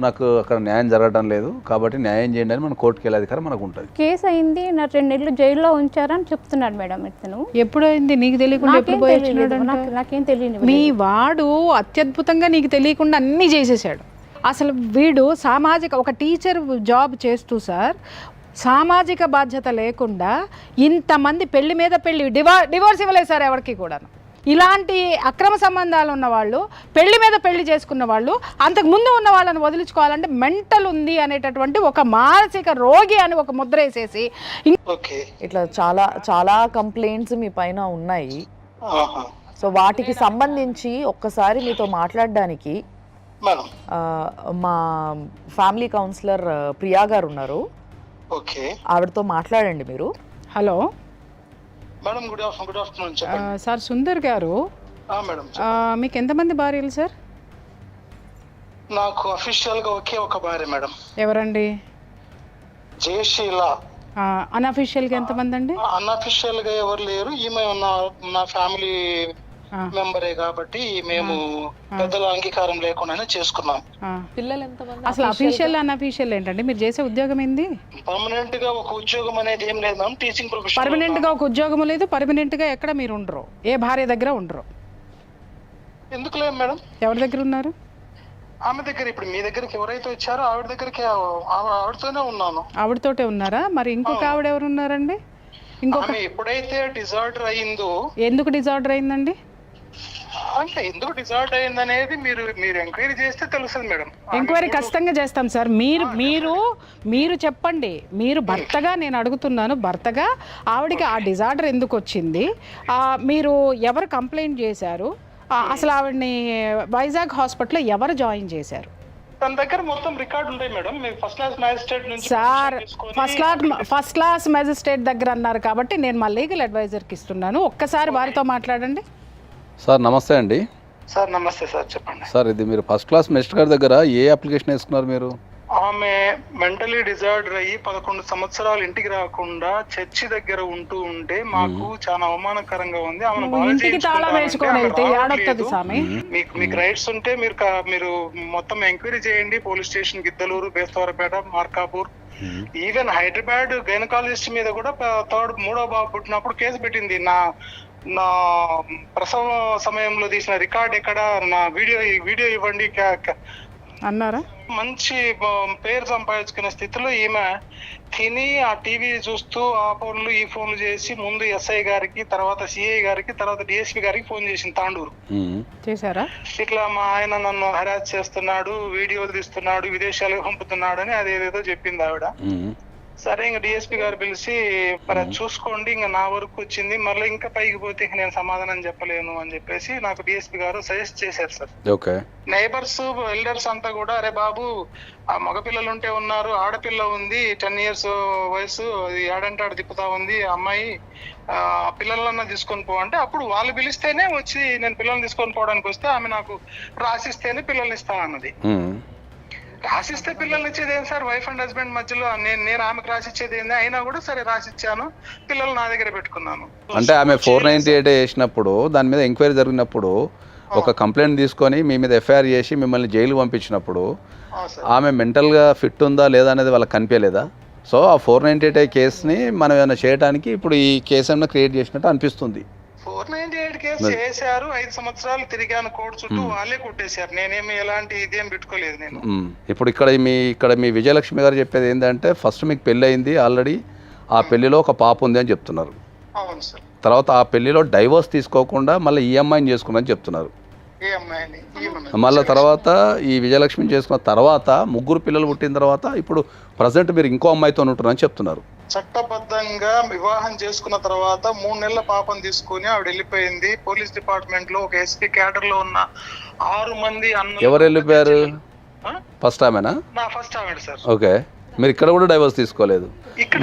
నాకు అక్కడ న్యాయం జరగడం లేదు కాబట్టి న్యాయం చేయండి అని మనం కోర్టుకి వెళ్ళే అధికారం మనకు ఉంటుంది. కేసు అయింది, నా 2 నెలలు జైల్లో ఉంచారని చెప్తున్నాడు మేడం. ఇతను ఎప్పుడు అయింది నీకు తెలియకుండా? నాకేం తెలియదు. మీ వాడు అత్యద్భుతంగా నీకు తెలియకుండా అన్నీ చేసేసాడు. అసలు వీడు ఒక టీచర్ జాబ్ చేస్తూ సార్ సామాజిక బాధ్యత లేకుండా ఇంతమంది పెళ్లి మీద పెళ్లి, డివోర్స్ ఇవ్వలేదు సార్ ఎవరికి కూడా. ఇలాంటి అక్రమ సంబంధాలు ఉన్న వాళ్ళు, పెళ్లి మీద పెళ్లి చేసుకున్న వాళ్ళు, అంతకుముందు ఉన్న వాళ్ళని వదిలించుకోవాలంటే మెంటల్ ఉంది అనేటటువంటి ఒక మానసిక రోగి అని ఒక ముద్ర వేసేసి ఇట్లా చాలా చాలా కంప్లైంట్స్ మీ పైన ఉన్నాయి. సో వాటికి సంబంధించి ఒక్కసారి మీతో మాట్లాడడానికి మా ఫ్యామిలీ కౌన్సిలర్ ప్రియా గారు ఉన్నారు, ఆవిడతో మాట్లాడండి మీరు. Hello madam, good afternoon. Sir Sundar గారు, మీకు ఎంతమంది భార్యలు సార్? నాకు అఫీషియల్ గా ఒక భార్య మేడం. ఎవరండి? జయశీల. అన్అఫీషియల్ గా ఎంతమంది అండి? అన్అఫీషియల్ గా ఎవరు లేరు, ఈమె నా ఫ్యామిలీ మెంబరే కాబట్టి మేము పెద్దల అంగీకారం లేకుండానే చేసుకున్నాం. పిల్లలు ఎంతమంది? అసలు అఫీషియల్ అన్అఫీషియల్ ఏంటండి? మీరు చేసే ఉద్యోగం ఏంది? పర్మనెంట్ గా ఒక ఉద్యోగం అనేది ఏం లేదు మ్యామ్, టీచింగ్ ప్రొఫెషన్. పర్మనెంట్ గా ఒక ఉద్యోగం లేదు, పర్మనెంట్ గా ఎక్కడ మీరు ఉండరు, ఏ భార్య దగ్గర ఉండరు. ఎందుకు లేదు మేడం? ఎవరి దగ్గర ఉన్నారు? ఆమె దగ్గర. ఇప్పుడు మీ దగ్గరికి ఎవరైతే వచ్చారో ఆవిడ దగ్గరికి ఆవిడతోనే ఉన్నాను. ఆవిడతోటే ఉన్నారా? మరి ఇంకొక ఆవిడ ఎవరు ఉన్నారండి? ఇంకొక ఎప్పుడైతే డిజార్డర్ అయిందో. ఎందుకు డిజార్డర్ అయిందండి? అంటే ఎందుకు డిజార్ట్ అయింది అనేది మీరు ఎంక్వైరీ చేస్తే తెలుస్తుంది మేడం. ఎంక్వైరీ ఖచ్చితంగా చేస్తాం సార్. మీరు చెప్పండి. మీరు భర్తగా నేను అడుగుతున్నాను, భర్తగా ఆవిడకి ఆ డిజార్డర్ ఎందుకు వచ్చింది, మీరు ఎవరు కంప్లైంట్ చేశారు, అసలు ఆవిడని వైజాగ్ హాస్పిటల్లో ఎవరు జాయిన్ చేశారు? తన దగ్గర మొత్తం రికార్డు ఉంటాయి మేడం. మీరు ఫస్ట్ క్లాస్ మ్యాజిస్ట్రేట్ నుంచి సార్ తీసుకొని ఫస్ట్ క్లాస్ మెజిస్ట్రేట్ దగ్గర అన్నారు కాబట్టి నేను మా లీగల్ అడ్వైజర్కి ఇస్తున్నాను. ఒక్కసారి వారితో మాట్లాడండి. సార్ నమస్తే అండి. సార్ నమస్తే సార్, చెప్పండి సార్ ఇది మీరు ఫస్ట్ క్లాస్ మెజిస్ట్రేట్ గారి దగ్గర ఏ అప్లికేషన్ వేసుకున్నారు మీరు? ఆమె మెంటలీ డిజార్డర్ అయ్యి 11 సంవత్సరాలు ఇంటికి రాకుండా చర్చి దగ్గర ఉంటే మాకు చాలా అవమానకరంగా ఉంది. ఆమెను బాగా ఇంటికి తాళం వేసుకొని వెళ్తే ఏడొస్తుంది స్వామి. మీకు రైట్స్ ఉంటే మీరు మొత్తం ఎంక్వైరీ చేయండి. Police station Giddalur, Bestavaripeta, Markapur, even Hyderabad gynaecologist మీద కూడా మూడో బాబు పుట్టినప్పుడు కేసు పెట్టింది. నా ప్రసవ సమయంలో తీసిన రికార్డ్ ఎక్కడ, నా వీడియో ఇవ్వండి అన్నారా? మంచి పేరు సంపాదించుకునే స్థితిలో ఈమె తిని ఆ టీవీ చూస్తూ ఆ ఫోన్లు ఈ ఫోన్లు చేసి ముందు ఎస్ఐ గారికి, తర్వాత సిఐ గారికి, తర్వాత డిఎస్పీ గారికి ఫోన్ చేసింది తాండూరు. చేశారా? ఇట్లా మా ఆయన నన్ను హెరాస్ చేస్తున్నాడు, వీడియోలు తీస్తున్నాడు, విదేశాలకు పంపుతున్నాడు అని అదేదేదో చెప్పింది ఆవిడ. సరే ఇంకా డిఎస్పీ గారు పిలిచి మరి చూసుకోండి, ఇంకా నా వరకు వచ్చింది, మళ్ళీ ఇంకా పైకి పోతే నేను సమాధానం చెప్పలేను అని చెప్పేసి నాకు డిఎస్పీ గారు సజెస్ట్ చేశారు సార్. ఓకే. నైబర్స్, ఎల్డర్స్ అంతా కూడా అరే బాబు ఆ మగపిల్లలు ఉంటే ఉన్నారు, ఆడపిల్ల ఉంది 10 years వయసు, అది ఆడంటే ఆడ తిప్పుతా ఉంది అమ్మాయి, పిల్లలన్నా తీసుకొని పో అంటే అప్పుడు వాళ్ళు పిలిస్తేనే వచ్చి నేను పిల్లల్ని తీసుకొని పోవడానికి వస్తే ఆమె నాకు రాసిస్తేనే పిల్లల్ని ఇస్తా అన్నది. రాసిస్తే పిల్లల్ని ఇచ్చేది ఏం సార్, వైఫ్ అండ్ హస్బెండ్ మధ్యలో నేను ఆమెకు రాసిచ్చేది ఏంది, అయినా కూడా సరే రాసిచ్చాను, పిల్లలు నా దగ్గర పెట్టుకున్నాను. అంటే ఆమె 498 వేసినప్పుడు దాని మీద ఎంక్వైరీ జరిగినప్పుడు ఒక కంప్లైంట్ తీసుకొని మీ మీద ఎఫ్ఐఆర్ చేసి మిమ్మల్ని జైలు పంపించినప్పుడు ఆమె మెంటల్గా ఫిట్ ఉందా లేదా అనేది వాళ్ళకి కనిపించలేదా? సో ఆ 498 కేసుని మనం ఏమైనా చేయడానికి ఇప్పుడు ఈ కేసు ఏమైనా క్రియేట్ చేసినట్టు అనిపిస్తుంది. 498 కేసు చేశారు, 5 సంవత్సరాలు తిరిగాను కోర్టు చుట్టూ, వాళ్ళే కొట్టేశారు. నేనేమి ఎలాంటి ఇదేం పెట్టుకోలేదు నేను. ఇప్పుడు ఇక్కడ మీ విజయలక్ష్మి గారు చెప్పేది ఏంటంటే ఫస్ట్ మీకు పెళ్ళి అయింది ఆల్రెడీ, ఆ పెళ్లిలో ఒక పాప ఉంది అని చెప్తున్నారు. అవును సార్. తర్వాత ఆ పెళ్లిలో డైవోర్స్ తీసుకోకుండా మళ్ళీ ఈ అమ్మాయిని చేసుకున్నారని చెప్తున్నారు. ఏ అమ్మాయిని? మళ్ళీ తర్వాత ఈ విజయలక్ష్మిని చేసుకున్న తర్వాత 3 పిల్లలు పుట్టిన తర్వాత ఇప్పుడు ప్రజెంట్ మీరు ఇంకో అమ్మాయితో ఉంటున్నారని చెప్తున్నారు. చట్టబద్ధంగా వివాహం చేసుకున్న తర్వాత 3 నెలల పాపను తీసుకుని ఆవిడ వెళ్ళిపోయింది. పోలీస్ డిపార్ట్మెంట్ లో ఒక ఎస్పీ క్యాడర్ లో ఉన్న 6 మంది ఎవరు వెళ్ళిపోయారు? ఫస్ట్ ఆమెనా? నా ఫస్ట్ ఆవిడ సార్. ఓకే. మీరు ఇక్కడ కూడా డైవర్స్ తీసుకోలేదు? ఇక్కడ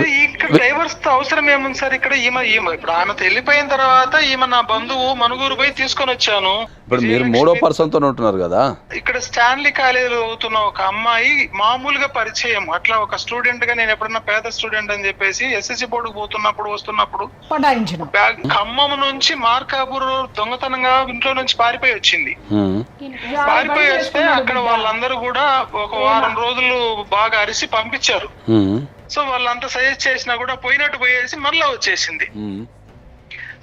డైవర్స్ తో అవసరం ఏముంది సార్? ఇక్కడ ఈమె ఇప్పుడు ఆమెతో వెళ్ళిపోయిన తర్వాత ఈమె నా బంధువు మనుగురు పోయి తీసుకొని వచ్చాను. ఇప్పుడు మీరు 3వ పర్సన్ తో ఉంటున్నారు కదా. ఇక్కడ స్టాన్లీ కాలేజీలో అవుతున్న ఒక అమ్మాయి మామూలుగా పరిచయం, అట్లా ఒక స్టూడెంట్ గా నేను ఎప్పుడన్నా పేద స్టూడెంట్ అని చెప్పేసి ఎస్ఎస్సి బోర్డుకు వస్తున్నప్పుడు ఖమ్మం నుంచి మార్కాపూర్ దొంగతనంగా ఇంట్లో నుంచి పారిపోయి వచ్చింది. పారిపోయి వస్తే అక్కడ వాళ్ళందరూ కూడా ఒక వారం రోజులు బాగా అరిసి పంపించారు. సో వాళ్ళంతా సజెస్ట్ చేసినా కూడా పోయినట్టు పోయేసి మళ్ళీ వచ్చేసింది.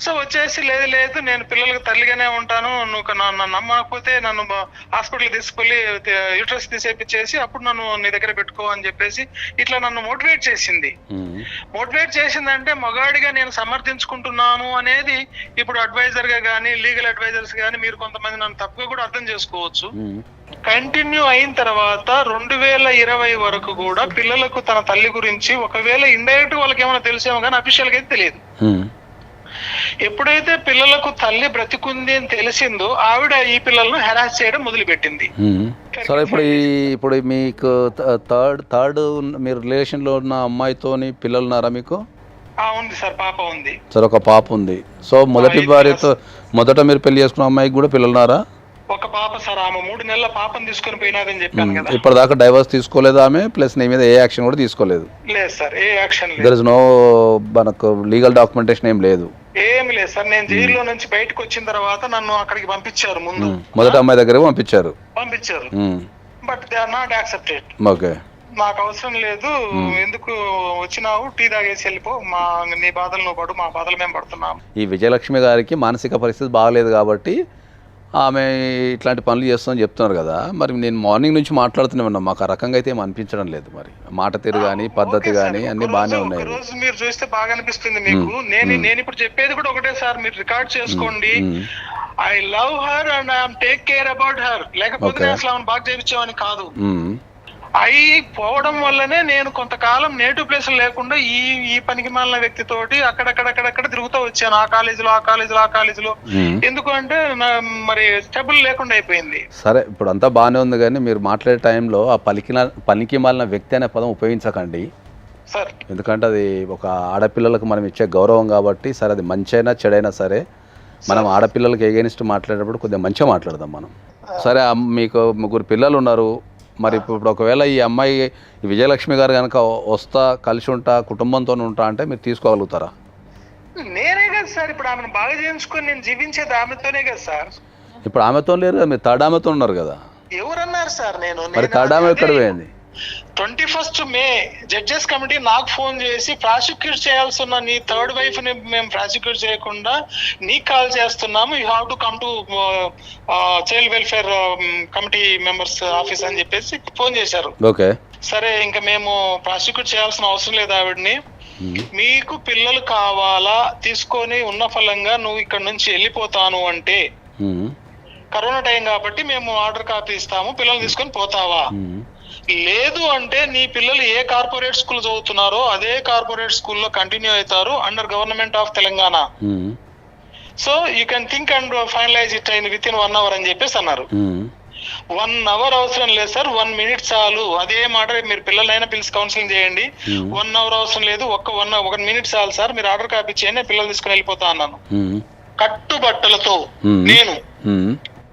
సో వచ్చేసి లేదు నేను పిల్లలకు తల్లిగానే ఉంటాను, నువ్వు నన్ను నమ్మకపోతే నన్ను హాస్పిటల్ తీసుకెళ్ళి యూట్రస్ తీసేపించేసి అప్పుడు నన్ను నీ దగ్గర పెట్టుకో అని చెప్పేసి ఇట్లా నన్ను మోటివేట్ చేసింది. మోటివేట్ చేసిందంటే మగాడిగా నేను సమర్థించుకుంటున్నాను అనేది ఇప్పుడు అడ్వైజర్ గా కానీ లీగల్ అడ్వైజర్స్ కానీ మీరు కొంతమంది నన్ను తప్పుగా కూడా అర్థం చేసుకోవచ్చు. కంటిన్యూ అయిన తర్వాత 2020 వరకు కూడా పిల్లలకు తన తల్లి గురించి ఒకవేళ ఇండైరెక్ట్ వాళ్ళకి ఏమైనా తెలిసేమో కానీ అఫీషియల్ గా అయితే తెలియదు. ఎప్పుడైతే పిల్లలకు తల్లి బ్రతికుంది అని తెలిసిందో ఆవిడ ఈ పిల్లలను హెరాస్ చేయడం మొదలుపెట్టింది. సరే ఇప్పుడు మీకు థర్డ్ మీరు రిలేషన్ లో ఉన్న అమ్మాయితోని పిల్లలు ఉన్నారా మీకు? ఉంది సార్, పాప ఉంది. సరే ఒక పాప ఉంది. సో మొదటి భార్యతో మొదట మీరు పెళ్లి చేసుకున్న అమ్మాయికి కూడా పిల్లలు ఉన్నారా? ఒక పాప సార్, ఆమె 3 నెలల పాపను తీసుకుని పోయినాదని చెప్పాను కదా. ఇప్పటిదాకా డైవర్స్ తీసుకోలేదు ఆమె, ప్లస్ నీ మీద ఏ యాక్షన్ కూడా తీసుకోలేదు? లేదు సార్, ఏ యాక్షన్ లేదు. దేర్ ఇస్ నో మనకు లీగల్ డాక్యుమెంటేషన్ ఏం లేదు? ఏమి లేదు సార్. నేను జైల్లో నుంచి బయటకు వచ్చిన తర్వాత నన్ను అక్కడికి పంపించారు. ముందు మొదటి అమ్మాయి దగ్గర పంపించారు. But they are not accepted. Okay. నాకు అవసరం లేదు, ఎందుకు వచ్చినావు, టీ తాగేసి వెళ్ళిపో, నీ బాధలు నువ్వు పడు, మా బాధలు మేము పడుతున్నాం. ఈ విజయలక్ష్మి గారికి మానసిక పరిస్థితి బాగలేదు కాబట్టి ఆమె ఇట్లాంటి పనులు చేస్తుందని చెప్తున్నారు కదా. మరి నేను మార్నింగ్ నుంచి మాట్లాడుతూనే ఉన్నా, మాకు ఆ రకంగా అయితే ఏం అనిపించడం లేదు. మరి మాట తీరు కానీ పద్ధతి కానీ అన్ని బాగానే ఉన్నాయి. రోజు మీరు చూస్తే బాగా అనిపిస్తుంది మీకు. నేను ఇప్పుడు చెప్పేది కూడా ఒకటే సార్, మీరు రికార్డ్ చేసుకోండి. I love her and I'm take care about her. లేకపోతే Okay. నేను అసలు ఆమెను బాగా చేయించామని కాదు. మ్మ్. అయి పోవడం వల్లనే నేను కొంతకాలం నేటివ్ ప్లేస్ లేకుండా ఈ పనికి మాలిన వ్యక్తితోటి అక్కడక్కడ తిరుగుతూ వచ్చాను. ఆ కాలేజీలో మ్మ్. ఎందుకు అంటే మరి స్టెబుల్ లేకుండా అయిపోయింది. సరే ఇప్పుడు అంతా బాగానే ఉంది, కానీ మీరు మాట్లాడే టైంలో ఆ పనికి మాలిన వ్యక్తి అనే పదం ఉపయోగించకండి. సార్ ఎందుకంటే అది ఒక ఆడపిల్లలకు మనం ఇచ్చే గౌరవం కాబట్టి. సరే అది మంచైనా చెడైనా సరే మనం ఆడపిల్లలకి ఎగెనిస్ట్ మాట్లాడేటప్పుడు కొద్దిగా మంచిగా మాట్లాడదాం మనం. సరే మీకు 3 పిల్లలు ఉన్నారు. మరి ఇప్పుడు ఒకవేళ ఈ అమ్మాయి ఈ విజయలక్ష్మి గారు కనుక వస్తా కలిసి ఉంటా కుటుంబంతో ఉంటా అంటే మీరు తీసుకోగలుగుతారా? నేనే కదా సార్ ఇప్పుడు ఆమెను బాగా చేయించుకొని నేను జీవించేది ఆమెతోనే కదా సార్. ఇప్పుడు ఆమెతో లేరు కదా, మీరు థర్డ్ ఆమెతో ఉన్నారు కదా. ఎవరన్నారు సార్? మరి థర్డ్ ఆమె ఎక్కడ పోయింది? 21 మే జడ్జెస్ కమిటీ నాకు ఫోన్ చేసి ప్రాసిక్యూట్ చేయాల్సి ఉన్న నీ థర్డ్ వైఫ్ ని మేము ప్రాసిక్యూట్ చేయకుండా నీకు కాల్ చేస్తున్నాము, you have to come to child welfare committee members office అని చెప్పేసి ఫోన్ చేశారు. ఓకే. సరే ఇంకా మేము ప్రాసిక్యూట్ చేయాల్సిన అవసరం లేదు ఆవిడని, మీకు పిల్లలు కావాలా తీసుకొని ఉన్న ఫలంగా నువ్వు ఇక్కడ నుంచి వెళ్ళిపోతాను అంటే కరోనా టైం కాబట్టి మేము ఆర్డర్ కాపీ ఇస్తాము, పిల్లలు తీసుకొని పోతావా? లేదు అంటే నీ పిల్లలు ఏ కార్పొరేట్ స్కూల్ చదువుతున్నారో అదే కార్పొరేట్ స్కూల్లో కంటిన్యూ అవుతారు under government of Telangana. So you can think and finalise it with in 1 hour అని చెప్పేసి అన్నారు. 1 hour అవసరం లేదు సార్, 1 minute చాలు. అదే మాట మీరు పిల్లలైనా పిలిచి కౌన్సిలింగ్ చేయండి. 1 hour అవసరం లేదు, 1 minute చాలు సార్, మీరు ఆర్డర్ కాపీ చేయండి, పిల్లలు తీసుకుని వెళ్ళిపోతా అన్నాను. కట్టుబట్టలతో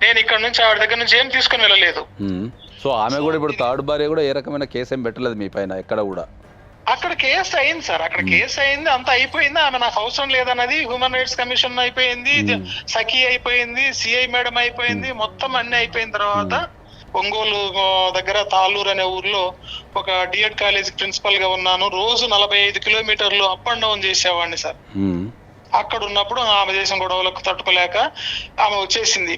నేను ఇక్కడ నుంచి ఆవిడ దగ్గర నుంచి ఏం తీసుకుని వెళ్ళలేదు. సో ఆమె కూడా ఇప్పుడు థర్డ్ భార్య కూడా ఏ రకమైన కేసు ఏం పెట్టలేదు మీ పైన ఎక్కడ కూడా? అక్కడ కేసు అయింది సార్, అక్కడ కేసు అయింది, అంత అయిపోయింది. ఆమె నాకు అవసరం లేదన్నది హ్యూమన్ రైట్స్ కమిషన్ అయిపోయింది, సఖీ అయిపోయింది, సిఐ మేడం అయిపోయింది, మొత్తం అన్ని అయిపోయిన తర్వాత ఒంగోలు దగ్గర తాళ్ళూరు అనే ఊర్లో ఒక డిఎడ్ కాలేజ్ ప్రిన్సిపల్ గా ఉన్నాను. రోజు 45 కిలోమీటర్లు అప్ అండ్ డౌన్ చేసేవాడిని సార్. అక్కడ ఉన్నప్పుడు ఆమె చేసిన గొడవలకు తట్టుకోలేక ఆమె వచ్చేసింది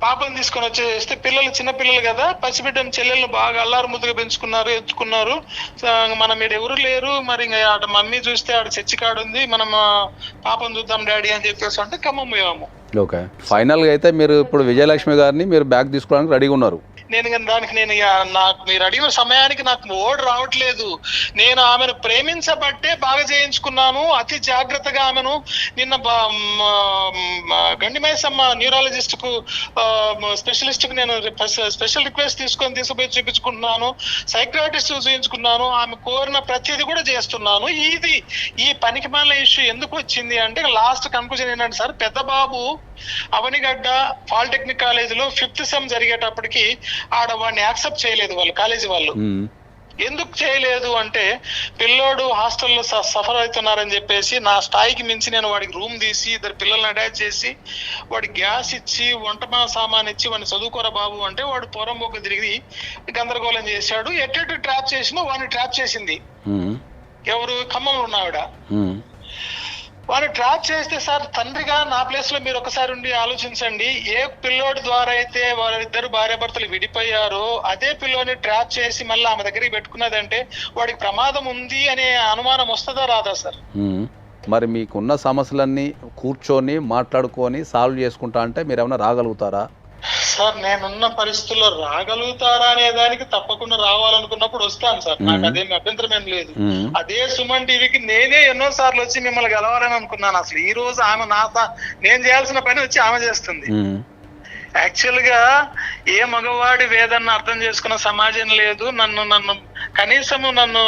పాపను తీసుకొని వచ్చేస్తే పిల్లలు చిన్న పిల్లలు కదా, పసిబిడ్డను చెల్లెళ్ళు బాగా అల్లారు ముద్దుగా పెంచుకున్నారు, ఎత్తుకున్నారు. మనం మీరు ఎవరు లేరు, మరి ఆడ మమ్మీ చూస్తే ఆడ చర్చి కాడు ఉంది, మనం పాపను చూద్దాం డాడీ అని చెప్పేసి అంటే ఖమ్మం పోయాము. ఓకే. ఫైనల్ గా అయితే మీరు ఇప్పుడు విజయలక్ష్మి గారిని మీరు బ్యాగ్ తీసుకోవడానికి రెడీగా ఉన్నారు. దానికి నాకు మీరు అడిగిన సమయానికి నాకు ఓడ్ రావట్లేదు. నేను ఆమెను ప్రేమించబట్టే బాగా చేయించుకున్నాను, అతి జాగ్రత్తగా ఆమెను. నిన్న గండిమైసమ్మ న్యూరాలజిస్ట్ కు స్పెషలిస్ట్ కు నేను స్పెషల్ రిక్వెస్ట్ తీసుకుపోయి చూపించుకుంటున్నాను, సైక్రాటిస్ట్ చూపించుకున్నాను, ఆమె కోరిన ప్రతిదీ కూడా చేస్తున్నాను. ఈ పనికి మాలిన ఇష్యూ ఎందుకు వచ్చింది అంటే లాస్ట్ కన్క్లూజన్ ఏంటంటే సార్, పెద్ద బాబు అవనిగడ్డ పాలిటెక్నిక్ కాలేజీలో 5th సెమ్ జరిగేటప్పటికి వాడిని యాక్సెప్ట్ చేయలేదు వాళ్ళు, కాలేజీ వాళ్ళు. ఎందుకు చేయలేదు అంటే పిల్లోడు హాస్టల్లో సఫర్ అవుతున్నారని చెప్పేసి నా స్థాయికి మించి నేను వాడికి రూమ్ తీసి 2 పిల్లల్ని అటాచ్ చేసి వాడికి గ్యాస్ ఇచ్చి వంట సామాన్ ఇచ్చి వాడిని చదువుకోరా బాబు అంటే వాడు పొరంబోకు తిరిగి గందరగోళం చేశాడు. ఎట్టు ట్రాప్ చేసినా వాడిని ట్రాప్ చేసింది ఎవరు? ఖమ్మంలో ఉన్నావిడ. వాడిని ట్రాప్ చేస్తే సార్, తండ్రిగా నా ప్లేస్ లో మీరు ఒకసారి ఉండి ఆలోచించండి. ఏ పిల్లోడి ద్వారా అయితే వారిద్దరు భార్యాభర్తలు విడిపోయారో అదే పిల్లోని ట్రాప్ చేసి మళ్ళీ ఆమె దగ్గరికి పెట్టుకున్నదంటే వాడికి ప్రమాదం ఉంది అనే అనుమానం వస్తుందా రాదా సార్? మరి మీకున్న సమస్యలన్నీ కూర్చొని మాట్లాడుకొని సాల్వ్ చేసుకుంటా అంటే మీరు ఏమైనా రాగలుగుతారా? సార్ నేనున్న పరిస్థితుల్లో రాగలుగుతారా అనే దానికి తప్పకుండా రావాలనుకున్నప్పుడు వస్తాను సార్, నాకు అదేమి అభ్యంతరం ఏం లేదు. అదే సుమన్ టీవీకి నేనే ఎన్నో సార్లు వచ్చి మిమ్మల్ని గెలవాలని అనుకున్నాను. అసలు ఈ రోజు ఆమె నేను చేయాల్సిన పని వచ్చి ఆమె చేస్తుంది. యాక్చువల్ గా ఏ మగవాడి వేదన్న అర్థం చేసుకున్న సమాజం లేదు. నన్ను కనీసము నన్ను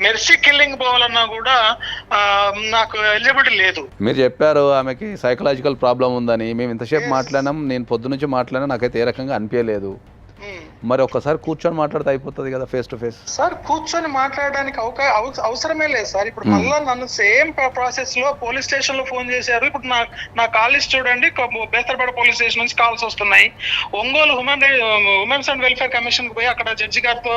మెర్సీ కిల్లింగ్ పోవాలన్నా కూడా నాకు ఎలిజిబిలిటీ లేదు. మీరు చెప్పారు ఆమెకి సైకలాజికల్ ప్రాబ్లం ఉందని. మేము ఇంతసేపు మాట్లాడినాం, నేను పొద్దు నుంచి మాట్లాడినా, నాకైతే ఏ రకంగా అనిపించలేదు. మరి ఒక్కసారి కూర్చొని మాట్లాడితే అయిపోతుంది కదా ఫేస్ టు ఫేస్. సార్ కూర్చొని మాట్లాడడానికి అవసరమే లేదు సార్. ఇప్పుడు మళ్ళీ నన్ను సేమ్ ప్రాసెస్ లో పోలీస్ స్టేషన్ లో ఫోన్ చేశారు. ఇప్పుడు నా కాలేజ్ చూడండి, బేస్తరపేట పోలీస్ స్టేషన్ నుంచి కాల్స్ వస్తున్నాయి. Ongole women's and welfare commission కు పోయి అక్కడ జడ్జి గారితో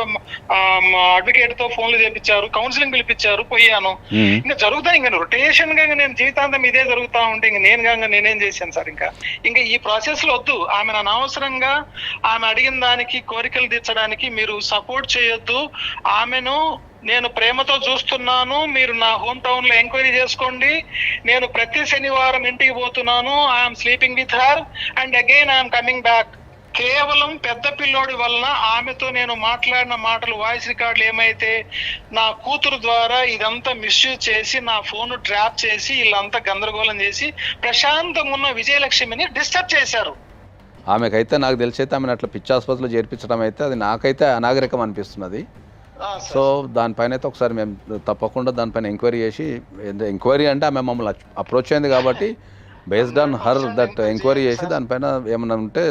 అడ్వకేట్ తో ఫోన్లు చేపించారు, కౌన్సిలింగ్ పిలిపించారు, పోయాను. ఇంకా జరుగుతాయి, ఇంకా రొటేషన్ గా నేను జీవితాంతం ఇదే జరుగుతా ఉంటే ఇంక నేనేం చేశాను సార్? ఇంకా ఈ ప్రాసెస్ లో వద్దు. ఆమె అనవసరంగా ఆమె అడిగిన దానికి కోరికలు తీర్చడానికి మీరు సపోర్ట్ చేయొద్దు. ఆమెను నేను ప్రేమతో చూస్తున్నాను, మీరు నా హోమ్ టౌన్ లో ఎంక్వైరీ చేసుకోండి. నేను ప్రతి శనివారం ఇంటికి పోతున్నాను. I'm sleeping with her and again I'm coming back. కేవలం పెద్ద పిల్లోడి వలన ఆమెతో నేను మాట్లాడిన మాటలు, వాయిస్ రికార్డులు ఏమైతే నా కూతురు ద్వారా ఇదంతా మిస్యూజ్ చేసి నా ఫోన్ ట్రాప్ చేసి వీళ్ళంతా గందరగోళం చేసి ప్రశాంతంగా ఉన్న విజయలక్ష్మిని డిస్టర్బ్ చేశారు. ఆమెకైతే నాకు తెలిసి అయితే ఆమెను అట్లా పిచ్చి ఆసుపత్రిలో చేర్పించడం అయితే అది నాకైతే అనాగరికం అనిపిస్తున్నది. సో దానిపైన అయితే ఒకసారి మేము తప్పకుండా దానిపైన ఎంక్వైరీ చేసి, ఎంక్వైరీ అంటే ఆమె మమ్మల్ని అప్రోచ్ అయింది కాబట్టి based on her that enquiry చేసి దానిపైన ఏమన్నా ఉంటే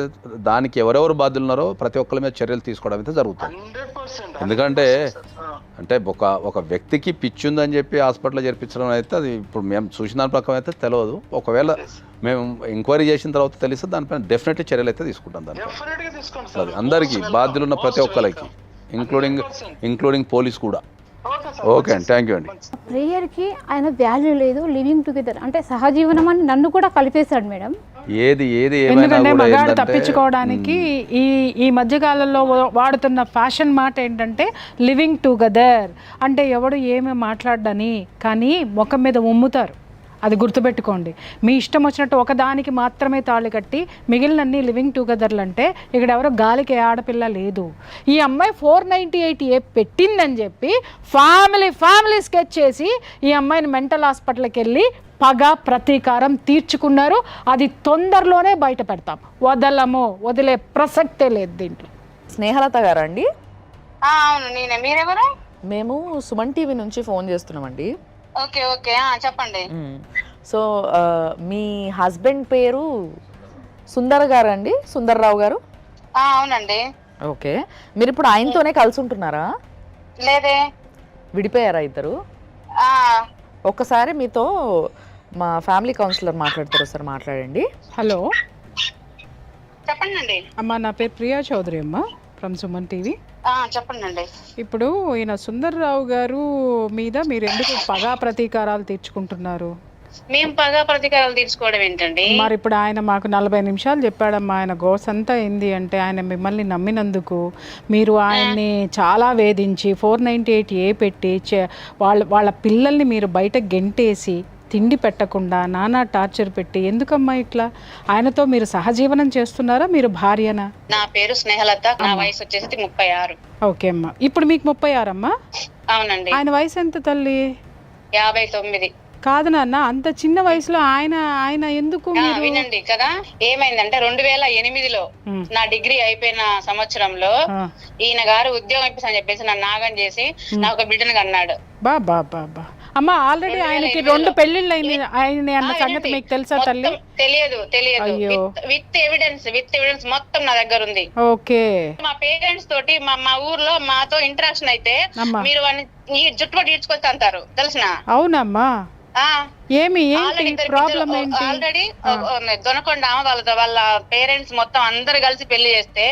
దానికి ఎవరెవరు బాధ్యులు ఉన్నారో ప్రతి ఒక్కరి మీద చర్యలు తీసుకోవడం అయితే జరుగుతుంది. ఎందుకంటే అంటే ఒక వ్యక్తికి పిచ్చి ఉందని చెప్పి హాస్పిటల్లో చేర్పించడం అయితే అది ఇప్పుడు మేము చూసిన దాని ప్రకారం అయితే తెలియదు. ఒకవేళ మేము ఎంక్వైరీ చేసిన తర్వాత తెలిస్తే దానిపైన డెఫినెట్లీ చర్యలు అయితే తీసుకుంటాం. దానిపైన అది అందరికీ బాధ్యులు ఉన్న ప్రతి ఒక్కరికి, ఇంక్లూడింగ్ పోలీస్ కూడా. ఓకే అండి, థ్యాంక్ యూ అండి. ప్రేయర్కి ఆయన వాల్యూ లేదు, లివింగ్ టుగెదర్ అంటే సహజీవనం అని నన్ను కూడా కలిపేశాడు మేడం. ఏది ఎందుకంటే ఏమైనా మగాడు తప్పించుకోవడానికి ఈ మధ్యకాలంలో వాడుతున్న ఫ్యాషన్ మాట ఏంటంటే లివింగ్ టుగెదర్ అంటే ఎవడు ఏమి మాట్లాడని, కానీ ముఖం మీద ఉమ్ముతారు. అది గుర్తుపెట్టుకోండి. మీ ఇష్టం వచ్చినట్టు ఒకదానికి మాత్రమే తాళి కట్టి మిగిలినన్ని లివింగ్ టుగెదర్లు అంటే ఇక్కడ ఎవరో గాలికి ఆడపిల్ల లేదు. ఈ అమ్మాయి 498A పెట్టిందని చెప్పి ఫ్యామిలీ స్కెచ్ చేసి ఈ అమ్మాయిని మెంటల్ హాస్పిటల్కి వెళ్ళి పగ ప్రతీకారం తీర్చుకున్నారు. అది తొందరలోనే బయట పెడతాం, వదిలే ప్రసక్తే లేదు దీంట్లో. స్నేహలత గారా అండి? అవును నేనే. మీరెవరు? మేము సుమన్ టీవీ నుంచి ఫోన్ చేస్తున్నామండి. ఓకే ఓకే చెప్పండి. సో మీ హస్బెండ్ పేరు సుందర్ గారు అండి? సుందర్రావు గారు? అవునండి. ఓకే, మీరు ఇప్పుడు ఆయనతోనే కలిసి ఉంటున్నారా? లేదే, విడిపోయారా ఇద్దరు? ఒక్కసారి మీతో మా ఫ్యామిలీ కౌన్సిలర్ మాట్లాడతారు, సార్ మాట్లాడండి. హలో చెప్పండి. అమ్మా, నా పేరు ప్రియా చౌదరి అమ్మ, ఫ్రమ్ సుమన్ టీవీ. చెప్పండి. ఇప్పుడు ఈయన సుందర్రావు గారు మీద మీరు ఎందుకు పగా ప్రతీకారాలు తీర్చుకుంటున్నారు? మేము పగా ప్రతీకారాలు తీర్చుకోవడం ఏంటండి? మరి ఇప్పుడు ఆయన మాకు 40 నిమిషాలు చెప్పాడమ్మా. ఆయన గోస్ అంతా ఏంది అంటే ఆయన మిమ్మల్ని నమ్మినందుకు మీరు ఆయన్ని చాలా వేధించి 498A పెట్టి వాళ్ళ పిల్లల్ని మీరు బయట గెంటేసి తిండి పెట్టకుండా నానా టార్చర్ పెట్టి, ఎందుకమ్మా ఇట్లా? ఆయనతో మీరు సహజీవనం చేస్తున్నారా? మీరు భార్యనా? నా పేరు స్నేహలత, నా వయసు వచ్చేసి 36. ఓకే అమ్మా, ఇప్పుడు మీకు 36 అమ్మా? అవునండి. ఆయన వయసు ఎంత తల్లి? 59. కాదు నాన్న, అంత చిన్న వయసులో ఆయన ఎందుకు? వినండి కదా, ఏమైందంటే 2008లో నా డిగ్రీ అయిపోయిన సంవత్సరంలో ఈయన గారు ఉద్యోగం ఇప్పిస్తా చెప్పేసి నన్ను నాగం చేసి నాకు ఒక బిడ్డను కన్నాడు. బాబా అమ్మా, ఆల్రెడీ ఆయనకి 2 పెళ్లిళ్ళు అయింది అన్న సంగతి మీకు తెలుసా తల్లి? తెలియదు. విత్ ఎవిడెన్స్ మొత్తం నా దగ్గర ఉంది. ఓకే, మా పేరెంట్స్ తోటి మా ఊర్లో మాతో ఇంటరాక్షన్ అయితే మీరు ఈ జుట్టుపట్టి ఈడ్చుకొస్తా అంటారు తెలిసిన. అవునమ్మా, ఏమి ప్రాబ్లం ఏంటి? ఆల్రెడీ దొనకొండ వాళ్ళ పేరెంట్స్ మొత్తం అందరు కలిసి పెళ్లి చేస్తే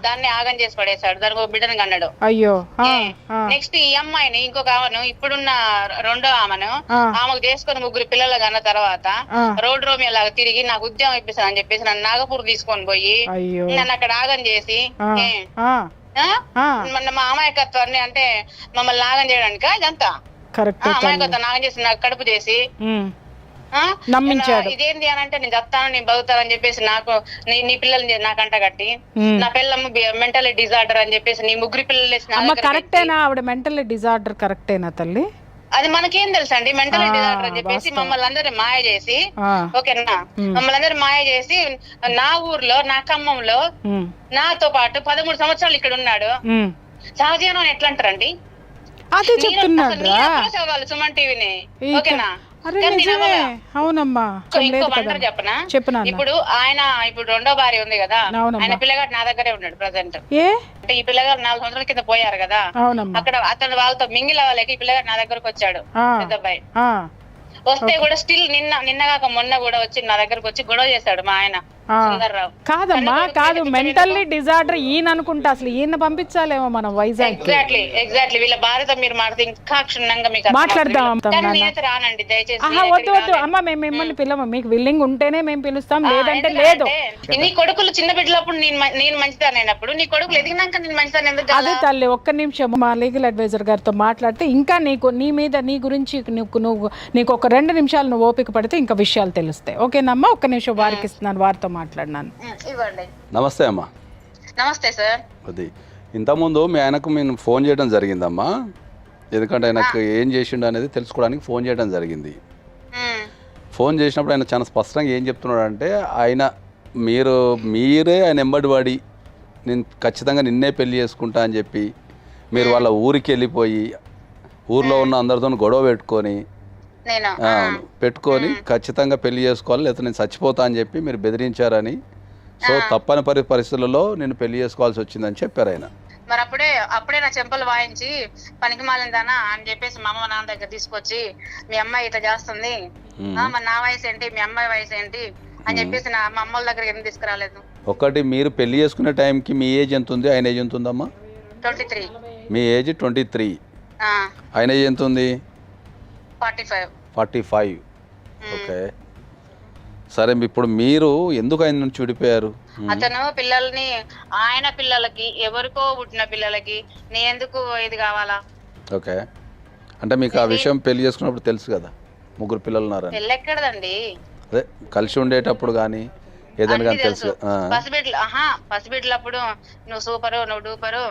దాన్ని ఆగం చేసి పడేశాడు. దానికి ఒక బిడ్డను కన్నాడు. అయ్యో. నెక్స్ట్ ఈ అమ్మాయిని ఇంకొక ఆమెను, ఇప్పుడున్న రెండో ఆమెను ఆమెకు చేసుకుని 3 పిల్లలు కన్న తర్వాత రోడ్ రోమియో లాగా తిరిగి నాకు ఉద్యోగం ఇప్పిస్తాను అని చెప్పేసి నన్ను నాగపూర్ తీసుకొని పోయి నన్ను అక్కడ ఆగం చేసి మా అమాయకత్వాన్ని అంటే మమ్మల్ని నాగం చేయడానికి ఇదంతా అమాయకత్వం నాగం చేసి నాకు కడుపు చేసి నమ్మించాడు. ఇదేంటి అని అంటే నేను చెప్తాను, నేను బతుకుతానని చెప్పేసి నాకు నీ పిల్లల్ని నాకంట కట్టి నా పిల్లమ్మ మెంటల్ డిజార్డర్ అని చెప్పేసి నీ 3 పిల్లలు. కరెక్టేనా ఆవిడ మెంటల్ డిజార్డర్? కరెక్టేనా తల్లి? అది మనకేం తెలుసు అండి, మెంటల్ డిజార్డర్ అని చెప్పేసి మమ్మల్ని అందరినీ మాయ చేసి, ఓకేనా, మమ్మల్ని అందరినీ మాయ చేసి నా ఊర్లో నా ఖమ్మంలో నాతో పాటు 13 సంవత్సరాలు ఇక్కడ ఉన్నాడు. సహజీవనం ఎట్లా అంటారండి? అదే చెప్తున్నాడు సుమన్ టీవీని, ఓకేనా? అవునమ్మా, చెప్పనా? ఇప్పుడు ఇప్పుడు రెండో భార్య ఉంది కదా, ఆయన పిల్లగాడు నా దగ్గరే ఉన్నాడు ప్రజెంట్. అంటే ఈ పిల్లగాడు 4 సంవత్సరాల కింద పోయారు కదా, అక్కడ అతను వాళ్ళతో మింగిల్ అవ్వలేక ఈ పిల్లగాడు నా దగ్గరకు వచ్చాడు. పెద్దబ్బాయి వస్తే కూడా స్టిల్ నిన్నగాక మొన్న కూడా వచ్చి నా దగ్గరకు వచ్చి గొడవ చేశాడు మా ఆయన. సుందర్రావు. కాదమ్మా కాదు, మెంటల్లీ డిజార్డర్ ఈయన అనుకుంటా, అసలు ఈయన పంపించాలేమో మనం వైజాగ్. ఎగ్జాక్ట్లీ వీళ్ళ భార్యతో మీరు మాట్లాడితే ఇంకా క్షుణ్ణంగా మీకు మాట్లాడదాం. కానీ నేనైతే రానండి దయచేసి. ఆహా వద్దు అమ్మ, మేము మిమ్మల్ని పిలవం, మీకు విల్లింగ్ ఉంటేనే మేము పిలుస్తాం, లేదంటే లేదు. నీ కొడుకులు చిన్న బిడ్డలప్పుడు నేను మంచిదాన్ని అయినప్పుడు నీ కొడుకులు ఎదిగినాక నేను మంచిదాన్ని ఎందుకు కాదా? అదే తల్లి, ఒక్క నిమిషం మా లీగల్ అడ్వైజర్ గారితో మాట్లాడితే ఇంకా నీ గురించి నీకు ఒక 2 నిమిషాలు నువ్వు ఓపిక పడితే ఇంకా విషయాలు తెలుస్తాయి. ఓకేనమ్మా, ఒక్క నిమిషం వారికి ఇస్తున్నాను, వారితో మాట్లాడినాను. ఇవ్వండి. నమస్తే అమ్మా. నమస్తే సార్. అది ఇంతకుముందు మీ ఆయనకు మేము ఫోన్ చేయడం జరిగిందమ్మా, ఎందుకంటే ఆయనకు ఏం చేసిండు అనేది తెలుసుకోవడానికి ఫోన్ చేయడం జరిగింది. ఫోన్ చేసినప్పుడు ఆయన చాలా స్పష్టంగా ఏం చెప్తున్నాడు అంటే, మీరే ఆయన ఎంబడి పడి నేను ఖచ్చితంగా నిన్నే పెళ్లి చేసుకుంటా అని చెప్పి మీరు వాళ్ళ ఊరికి వెళ్ళిపోయి ఊర్లో ఉన్న అందరితో గొడవ పెట్టుకొని ఖచ్చితంగా పెళ్లి చేసుకోవాలి, లేకపోతే నేను చచ్చిపోతా అని చెప్పి మీరు బెదిరించారని, సో తప్పని పరిస్థితులలో నేను పెళ్లి చేసుకోవాల్సి వచ్చిందని చెప్పారు ఆయన. మరి అప్పుడే నా చెంపలు వాయించి పనికి మాలిందానా అని చెప్పేసి మా అమ్మ నాన్న దగ్గర తీసుకొచ్చి మీ అమ్మాయి ఇట్లా చేస్తుంది, మరి నా వయసు ఏంటి మీ అమ్మాయి వయసు ఏంటి అని చెప్పేసి మా అమ్మ వాళ్ళ దగ్గర ఎందుకు తీసుకురాలేదు? ఒకటి, మీరు పెళ్లి చేసుకునే టైంకి మీ ఏజ్ ఎంత ఉంది, ఆయన ఏజ్ ఎంత ఉందమ్మా? 23. మీ ఏజ్ 23, ఆయన ఏజ్ ఎంత ఉంది? 45. ఓకే, సరే. ఇప్పుడు మీరు ఎందుకు ఆయన నుంచి విడిపోయారు? అతను ఆయన పిల్లలకి ఎవరికో పుట్టిన పిల్లలకి నేను ఎందుకు ఇది కావాలా? ఓకే, అంటే మీకు ఆ విషయం పెళ్లి చేసుకున్నప్పుడు తెలుసు కదా 3 పిల్లలు ఉన్నారని? పెళ్ళి ఎక్కడదండి, అదే కలిసి ఉండేటప్పుడు కానీ ఏదైనా కానీ తెలుసు. పసిబిడ్డలప్పుడు నువ్వు సూపరు, నువ్వు డూపరు,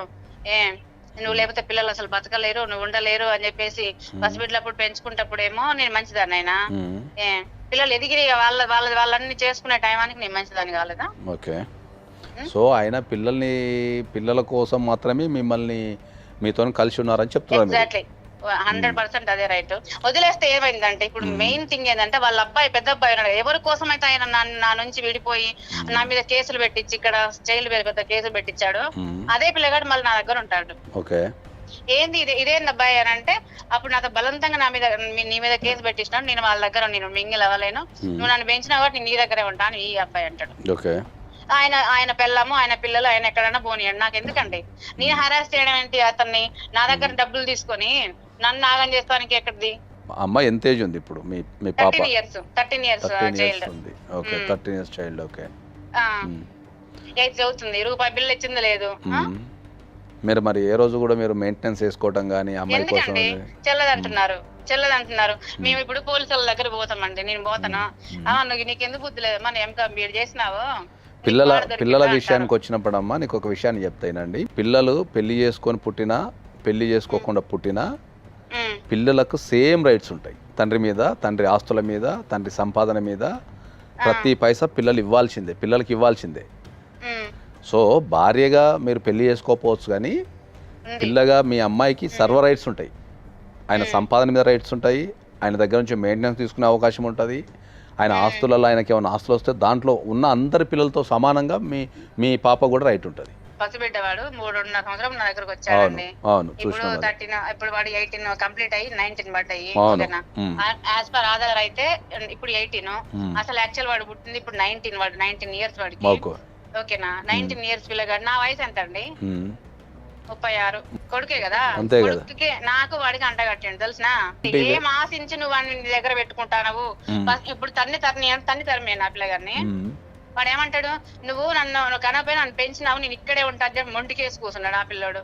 నువ్వు లేకపోతే పిల్లలు అసలు బతకలేరు, నువ్వు ఉండలేరు అని చెప్పేసి పసిబిడ్డలప్పుడు పెంచుకుంటప్పుడేమో నేను మంచిదాన్ని, అయినా పిల్లలు ఎదిగి వాళ్ళన్ని చేసుకునే టైమానికి నేను మంచిదాన్ని కాలేదా? ఓకే, సో ఆయన పిల్లల కోసం మాత్రమే మీతో కలిసి ఉన్నారని చెప్తున్నారు. ఎగ్జాక్ట్లీ 100% అదే రైట్. వదిలేస్తే ఏమైందంటే ఇప్పుడు మెయిన్ థింగ్ ఏంటంటే వాళ్ళ పెద్ద అబ్బాయి ఉన్నాడు, ఎవరి కోసం అయితే ఆయన నా నుంచి విడిపోయి నా మీద కేసులు పెట్టించి ఇక్కడ జైలు పెద్ద కేసులు పెట్టించాడు, అదే పిల్లగాడు మళ్ళీ నా దగ్గర ఉంటాడు. ఓకే, ఏంది ఇదేంది అబ్బాయి అని అంటే, అప్పుడు నాతో బలవంతంగా నీ మీద కేసు పెట్టించినాడు, నేను వాళ్ళ దగ్గర నేను మింగిల్ అవ్వలేను, నువ్వు నన్ను పెంచినా కాబట్టి నేను నీ దగ్గరే ఉంటాను ఈ అబ్బాయి అంటాడు. ఓకే, ఆయన పెళ్ళము ఆయన పిల్లలు ఆయన ఎక్కడైనా పోనీయండి, నాకు ఎందుకండి నేను హరాస్ చేయడం ఏంటి అతన్ని, నా దగ్గర డబ్బులు తీసుకొని నన్ను నాగం చేస్తానికి ఎక్కడిది? అమ్మ ఎంత ఏజ్ ఉంది ఇప్పుడు మీ పాప? 13 years child. Okay, 13 years child. Okay, 8 చదువుతుంది, రూపాయి బిల్లు ఇచ్చింది లేదు. మీరు మరి ఏ రోజు కూడా మీరు మెయింటెనెన్స్ చేసుకోవటం కానీ అమ్మాయి కోసం? చెల్లదంటున్నారు. మేము ఇప్పుడు పోలీసుల దగ్గర పోతామండి, నేను పోతాను, నీకు ఎందుకు బుద్ధి లేదు, మనం ఎంకమ్ చేసినావు. పిల్లల విషయానికి వచ్చినప్పుడు అమ్మా నీకు ఒక విషయాన్ని చెప్తానండి, పిల్లలు పెళ్లి చేసుకొని పుట్టినా పెళ్లి చేసుకోకుండా పుట్టినా పిల్లలకు సేమ్ రైట్స్ ఉంటాయి. తండ్రి ఆస్తుల మీద, తండ్రి సంపాదన మీద ప్రతి పైసా పిల్లలకి ఇవ్వాల్సిందే. సో భార్యగా మీరు పెళ్లి చేసుకోకపోవచ్చు కానీ పిల్లగా మీ అమ్మాయికి సర్వ రైట్స్ ఉంటాయి. ఆయన సంపాదన మీద రైట్స్ ఉంటాయి, ఆయన దగ్గర నుంచి మెయింటెనెన్స్ తీసుకునే అవకాశం ఉంటుంది, ఆయన ఆస్తులలో ఆయనకి ఏమైనా ఆస్తులు వస్తే దాంట్లో ఉన్న అందరి పిల్లలతో సమానంగా మీ పాప కూడా రైట్ ఉంటుంది. పసిబిడ్డవాడు 3.5 సంవత్సరం నా దగ్గరకు వచ్చాడండి. ఇప్పుడు వాడు 18 కంప్లీట్ అయ్యి 19 పడ్డాయి. యాజ్ పర్ ఆధార్ అయితే ఇప్పుడు 18, అసలు యాక్చువల్ వాడు పుట్టింది ఇప్పుడు 19, వాడు 19 ఇయర్స్ వాడికి. ఓకేనా, 19 ఇయర్స్ పిల్లగాడు. నా వయసు ఎంత అండి? 36. కొడుకే కదా, కొడుకుకి నాకు వాడికి అంట కట్టిండు తెలిసిన. ఏం ఆశించి నువ్వు వాడిని నీ దగ్గర పెట్టుకుంటావు? ఇప్పుడు తన్ని తరిమే నా పిల్లగారిని. వాడు ఏమంటాడు, నువ్వు నన్ను కనపై నన్ను పెంచినావు, నేను ఇక్కడే ఉంటా అని చెప్పి మొండికేసి కూర్చున్నాడు ఆ పిల్లోడు.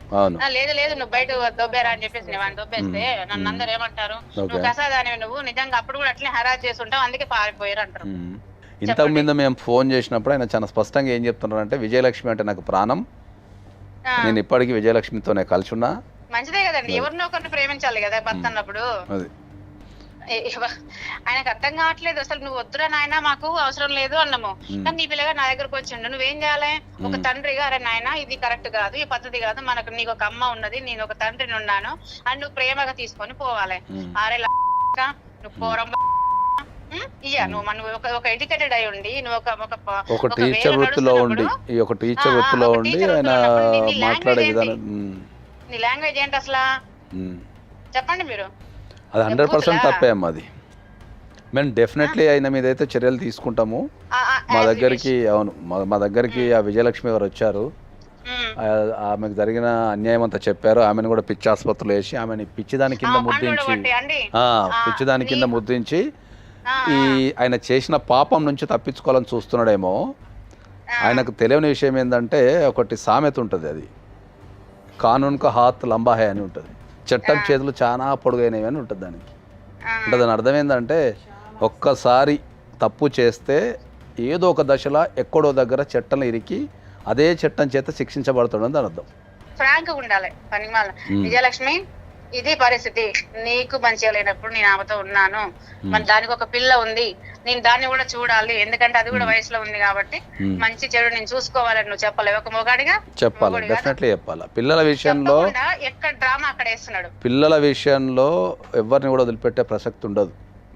లేదు నువ్వు బయట దొబ్బేరా అని చెప్పేసి నేను దొబ్బేస్తే నన్ను అందరు ఏమంటారు, నువ్వు కసాదాని, నువ్వు నిజంగా అప్పుడు కూడా అట్లనే హరాజ్ చేస్తుంటావు, అందుకే పారిపోయారు అంటారు. ఇంతకు మీద మేము ఫోన్ చేసినప్పుడు ఆయన చాలా స్పష్టంగా ఏం చెప్తున్నారు అంటే, విజయలక్ష్మి అంటే నాకు ప్రాణం, నేను ఇప్పటికీ విజయలక్ష్మితోనే కలిసి ఉన్నా. మంచిదే కదండి, ఎవరినో ఒకరిని ప్రేమించాలి కదా భర్త అన్నప్పుడు. ఆయనకు అర్థం కావట్లేదు అసలు, నువ్వు వద్దురా నాయన మాకు అవసరం లేదు అన్నాము, కానీ నీ పిల్లగా నా దగ్గరకు వచ్చిండు, నువ్వేం చేయాలి? ఒక తండ్రిగా, అరే నాయన ఇది కరెక్ట్ కాదు, ఈ పద్ధతి కాదు, నీకు ఒక అమ్మ ఉన్నది, నేను ఒక తండ్రిని ఉన్నాను అని నువ్వు ప్రేమగా తీసుకొని పోవాలి. అరే నువ్వు పోరం నువ్వు ఒక ఎడ్యుకేటెడ్ అయి ఉండి నువ్వు ఒక టీచర్ వృత్తిలో ఉండి ఆయన మాట్లాడే విధానం, నీ లాంగ్వేజ్ ఏంటి అసలు చెప్పండి మీరు? అది 100% తప్పే అమ్మా. అది మేము డెఫినెట్లీ ఆయన మీద అయితే చర్యలు తీసుకుంటాము. మా దగ్గరికి మా దగ్గరికి ఆ విజయలక్ష్మి గారు వచ్చారు. ఆమెకు జరిగిన అన్యాయం అంతా చెప్పారు. ఆమెను కూడా పిచ్చి ఆసుపత్రిలో వేసి ఆమెని పిచ్చిదాని కింద ముద్రించి ఈ ఆయన చేసిన పాపం నుంచి తప్పించుకోవాలని చూస్తున్నాడేమో. ఆయనకు తెలియని విషయం ఏంటంటే ఒకటి సామెత ఉంటుంది, అది కానూన్ కా హాత్ లంబా హై అని ఉంటుంది. చట్టం చేతులు చాలా పొడుగైనవి అని ఉంటుంది దానికి. అంటే దాని అర్థం ఏంటంటే ఒక్కసారి తప్పు చేస్తే ఏదో ఒక దశలో ఎక్కడో దగ్గర చట్టం ఇరికి అదే చట్టం చేత శిక్షించబడుతుందని దాని అర్థం. ఫ్రాంక్ ఉండాలి పనిమాల. విజయలక్ష్మి, ఇది పరిస్థితి, నీకు మంచిగా లేనప్పుడు నేను ఆమెతో ఉన్నాను, మరి దానికి ఒక పిల్ల ఉంది, నేను దాన్ని కూడా చూడాలి, ఎందుకంటే అది కూడా వయసులో ఉంది కాబట్టి మంచి చెడు నేను చూసుకోవాలని నువ్వు చెప్పలేవు ఒక మొగాడిగా? చెప్పాలి, డెఫినెట్లీ చెప్పాలి. పిల్లల విషయంలో ఎక్కడ డ్రామా అక్కడ వేస్తున్నాడు. పిల్లల విషయంలో ఎవరిని కూడా వదిలిపెట్టే ప్రసక్తి ఉండదు.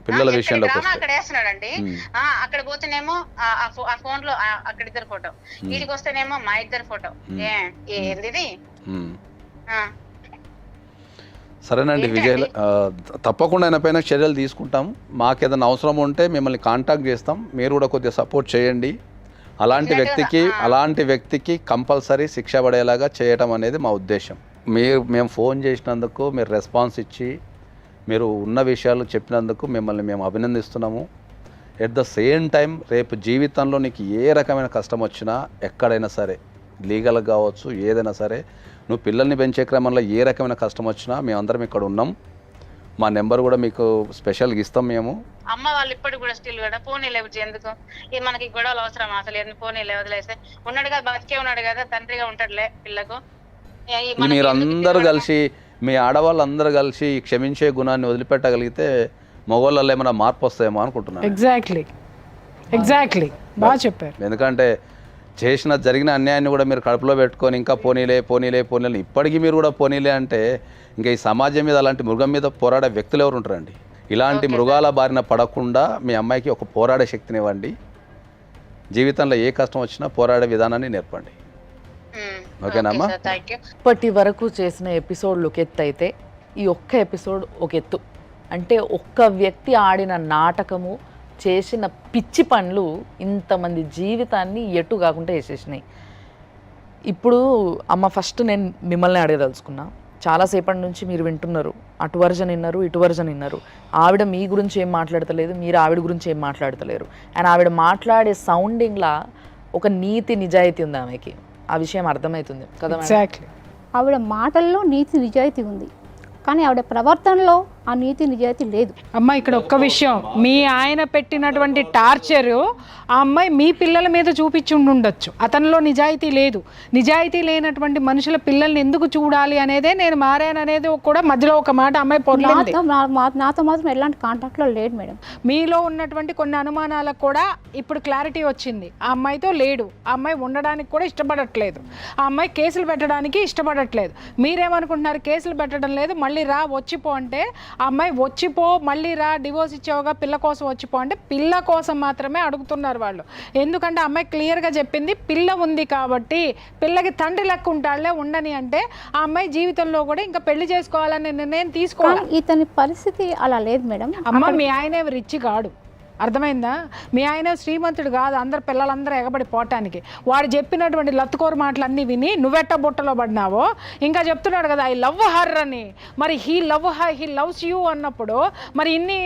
పిల్లల విషయంలో అక్కడ వేస్తున్నాడండి. అక్కడ పోతేనేమో ఆ ఫోన్ లో అక్కడ ఇద్దరు ఫోటో, వీడికి వస్తేనేమో మా ఇద్దరు ఫోటో. ఏంది? సరేనండి విజయ్, తప్పకుండా ఆయన పైన చర్యలు తీసుకుంటాం. మాకు ఏదైనా అవసరం ఉంటే మిమ్మల్ని కాంటాక్ట్ చేస్తాం, మీరు కూడా కొద్దిగా సపోర్ట్ చేయండి. అలాంటి వ్యక్తికి కంపల్సరీ శిక్ష పడేలాగా చేయటం అనేది మా ఉద్దేశం. మేము ఫోన్ చేసినందుకు మీరు రెస్పాన్స్ ఇచ్చి మీరు ఉన్న విషయాలు చెప్పినందుకు మిమ్మల్ని మేము అభినందిస్తున్నాము. ఎట్ ద సేమ్ టైం రేపు జీవితంలో నీకు ఏ రకమైన కష్టం వచ్చినా ఎక్కడైనా సరే, లీగల్గా కావచ్చు, ఏదైనా సరే, నువ్వు పిల్లల్ని పెంచే క్రమంలో ఏ రకమైన కష్టం వచ్చినా మేమందరం ఇక్కడ ఉన్నాం. మా నెంబర్ కూడా మీకు స్పెషల్గా ఇస్తాం మేము. అమ్మ వాళ్ళు ఇప్పటికి కూడా స్టిల్ కూడా పోనీ లేవు, ఎందుకు మనకి గొడవలు అవసరం అసలు? ఎందుకు పోనీ లేవు, వదిలేస్తే ఉన్నాడు కదా, బతికే ఉన్నాడు కదా, తండ్రిగా ఉంటాడులే పిల్లకు. మీరందరూ కలిసి, మీ ఆడవాళ్ళందరూ కలిసి క్షమించే గుణాన్ని వదిలిపెట్టగలిగితే మగవాళ్ళలో ఏమైనా మార్పు వస్తాయేమో అనుకుంటున్నాను. ఎగ్జాక్ట్లీ బాగా చెప్పారు. ఎందుకంటే జరిగిన అన్యాయాన్ని కూడా మీరు కడుపులో పెట్టుకొని ఇంకా పోనీలే ఇప్పటికీ మీరు కూడా పోనీలే అంటే ఇంకా ఈ సమాజం మీద అలాంటి మృగం మీద పోరాడే వ్యక్తులు ఎవరు ఉంటారండి? ఇలాంటి మృగాల బారిన పడకుండా మీ అమ్మాయికి ఒక పోరాడే శక్తిని ఇవ్వండి. జీవితంలో ఏ కష్టం వచ్చినా పోరాడే విధానాన్ని నేర్పండి. ఓకేనమ్మా? ఇప్పటి వరకు చేసిన ఎపిసోడ్లు ఒక ఎత్తు అయితే ఈ ఒక్క ఎపిసోడ్ ఒక ఎత్తు. అంటే ఒక్క వ్యక్తి ఆడిన నాటకము, చేసిన పిచ్చి పనులు ఇంతమంది జీవితాన్ని ఎటు కాకుండా వేసేసినాయి. ఇప్పుడు అమ్మ, ఫస్ట్ నేను మిమ్మల్ని అడగదలుచుకున్నా. చాలాసేపటి నుంచి మీరు వింటున్నారు, అటు వర్జన్ విన్నారు, ఇటు వర్జన్ విన్నారు. ఆవిడ మీ గురించి ఏం మాట్లాడతలేదు, మీరు ఆవిడ గురించి ఏం మాట్లాడతలేరు. అండ్ ఆవిడ మాట్లాడే సౌండింగ్లా ఒక నీతి నిజాయితీ ఉంది ఆమెకి. ఆ విషయం అర్థమవుతుంది కదా? ఆవిడ మాటల్లో నీతి నిజాయితీ ఉంది, కానీ ఆవిడ ప్రవర్తనలో ఆ నీతి నిజాయితీ లేదు. అమ్మ, ఇక్కడ ఒక్క విషయం, మీ ఆయన పెట్టినటువంటి టార్చరు ఆ అమ్మాయి మీ పిల్లల మీద చూపించి ఉండొచ్చు. అతనిలో నిజాయితీ లేదు. నిజాయితీ లేనటువంటి మనుషుల పిల్లల్ని ఎందుకు చూడాలి అనేదే నేను మారాననేది కూడా మధ్యలో ఒక మాట అమ్మాయి పొందింది. నాతో మాత్రం ఎలాంటి కాంటాక్ట్లో లేడు మేడం. మీలో ఉన్నటువంటి కొన్ని అనుమానాలకు కూడా ఇప్పుడు క్లారిటీ వచ్చింది. ఆ అమ్మాయితో లేడు, ఆ అమ్మాయి ఉండడానికి కూడా ఇష్టపడట్లేదు, ఆ అమ్మాయి కేసులు పెట్టడానికి ఇష్టపడట్లేదు. మీరేమనుకుంటున్నారు? కేసులు పెట్టడం లేదు, మళ్ళీ రా వచ్చిపో అంటే ఆ అమ్మాయి వచ్చిపో, మళ్ళీ రా, డివోర్స్ ఇచ్చావుగా, పిల్ల కోసం వచ్చిపో అంటే పిల్ల కోసం మాత్రమే అడుగుతున్నారు వాళ్ళు. ఎందుకంటే అమ్మాయి క్లియర్గా చెప్పింది, పిల్ల ఉంది కాబట్టి, పిల్లకి తండ్రి లెక్క ఉంటాడులే, ఉండని అంటే ఆ అమ్మాయి జీవితంలో కూడా ఇంకా పెళ్లి చేసుకోవాలని నిర్ణయం తీసుకోవాలి. ఇతని పరిస్థితి అలా లేదు మేడం. అమ్మ, మీ ఆయన రిచ్ కాడు, అర్థమైందా? మీ ఆయన శ్రీమంతుడు కాదు అందరు పిల్లలందరూ ఎగబడి పోవటానికి. వాడు చెప్పినటువంటి లత్తుకోరు మాటలన్నీ విని నువ్వెట్ట బుట్టలో పడినావో ఇంకా చెప్తున్నాడు కదా, ఐ లవ్ హర్ అని. మరి హీ లవ్స్ యూ అన్నప్పుడు మరి ఇన్ని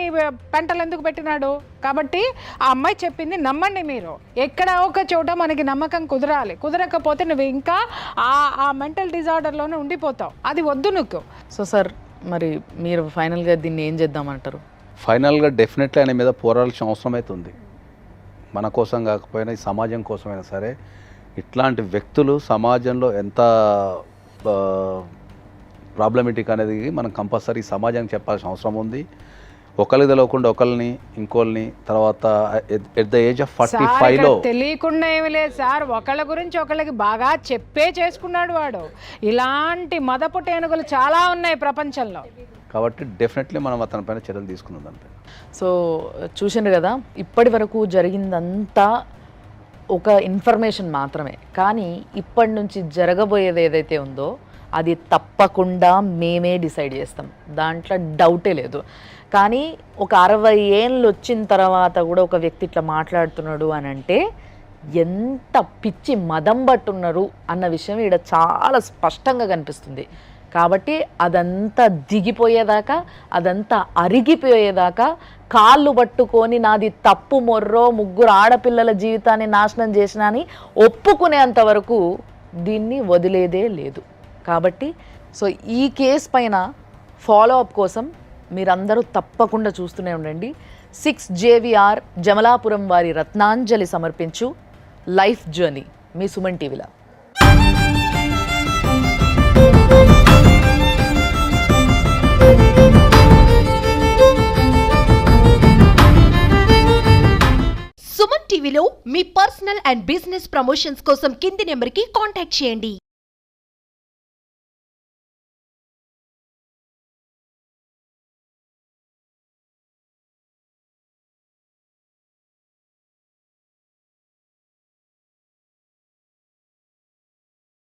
పెంటలు ఎందుకు పెట్టినాడు? కాబట్టి ఆ అమ్మాయి చెప్పింది నమ్మండి మీరు. ఎక్కడ ఒక చోట మనకి నమ్మకం కుదరాలి, కుదరకపోతే నువ్వు ఇంకా ఆ మెంటల్ డిజార్డర్లోనే ఉండిపోతావు. అది వద్దు నువ్వు. సో సార్, మరి మీరు ఫైనల్గా దీన్ని ఏం చేద్దామంటారు? ఫైనల్గా డెఫినెట్లీ ఆయన మీద పోరాడాల్సిన అవసరం అయితే ఉంది. మన కోసం కాకపోయినా ఈ సమాజం కోసమైనా సరే. ఇట్లాంటి వ్యక్తులు సమాజంలో ఎంత ప్రాబ్లమేటిక్ అనేది మనం కంపల్సరీ సమాజానికి చెప్పాల్సిన అవసరం ఉంది. ఒకరికి తెలియకుండా ఒకరిని, ఇంకోళ్ళని, తర్వాత ఎట్ ద ఏజ్ ఆఫ్ 45లో తెలియకుండా ఏమి లేదు సార్, ఒకళ్ళ గురించి ఒకళ్ళకి బాగా చెప్పే చేసుకున్నాడు వాడు. ఇలాంటి మదపు టేనుగులు చాలా ఉన్నాయి ప్రపంచంలో. కాబట్టి డెఫినెట్లీ మనం అతని పైన చర్యలు తీసుకున్నాం దానిపైన. సో చూసిండ్రు కదా, ఇప్పటి వరకు జరిగిందంతా ఒక ఇన్ఫర్మేషన్ మాత్రమే. కానీ ఇప్పటి నుంచి జరగబోయేది ఏదైతే ఉందో అది తప్పకుండా మేమే డిసైడ్ చేస్తాం, దాంట్లో డౌటే లేదు. కానీ ఒక 60 ఏళ్ళు వచ్చిన తర్వాత కూడా ఒక వ్యక్తి ఇట్లా మాట్లాడుతున్నాడు అని అంటే ఎంత పిచ్చి మదం పట్టున్నారు అన్న విషయం ఇక్కడ చాలా స్పష్టంగా కనిపిస్తుంది. కాబట్టి అదంతా దిగిపోయేదాకా, అదంతా అరిగిపోయేదాకా కాళ్ళు పట్టుకొని నాది తప్పు మొర్రో 3 ఆడపిల్లల జీవితాన్ని నాశనం చేసినా అని ఒప్పుకునేంత వరకు దీన్ని వదిలేదే లేదు. కాబట్టి సో ఈ కేసు పైన ఫాలోఅప్ కోసం మీరందరూ తప్పకుండా చూస్తూనే ఉండండి. 6 JVR జమలాపురం వారి రత్నాంజలి సమర్పించు లైఫ్ జర్నీ మీ సుమన్ టీవీలో. సుమన్ టీవీలో మీ పర్సనల్ అండ్ బిజినెస్ ప్రమోషన్స్ కోసం కింది నెంబర్కి కాంటాక్ట్ చేయండి.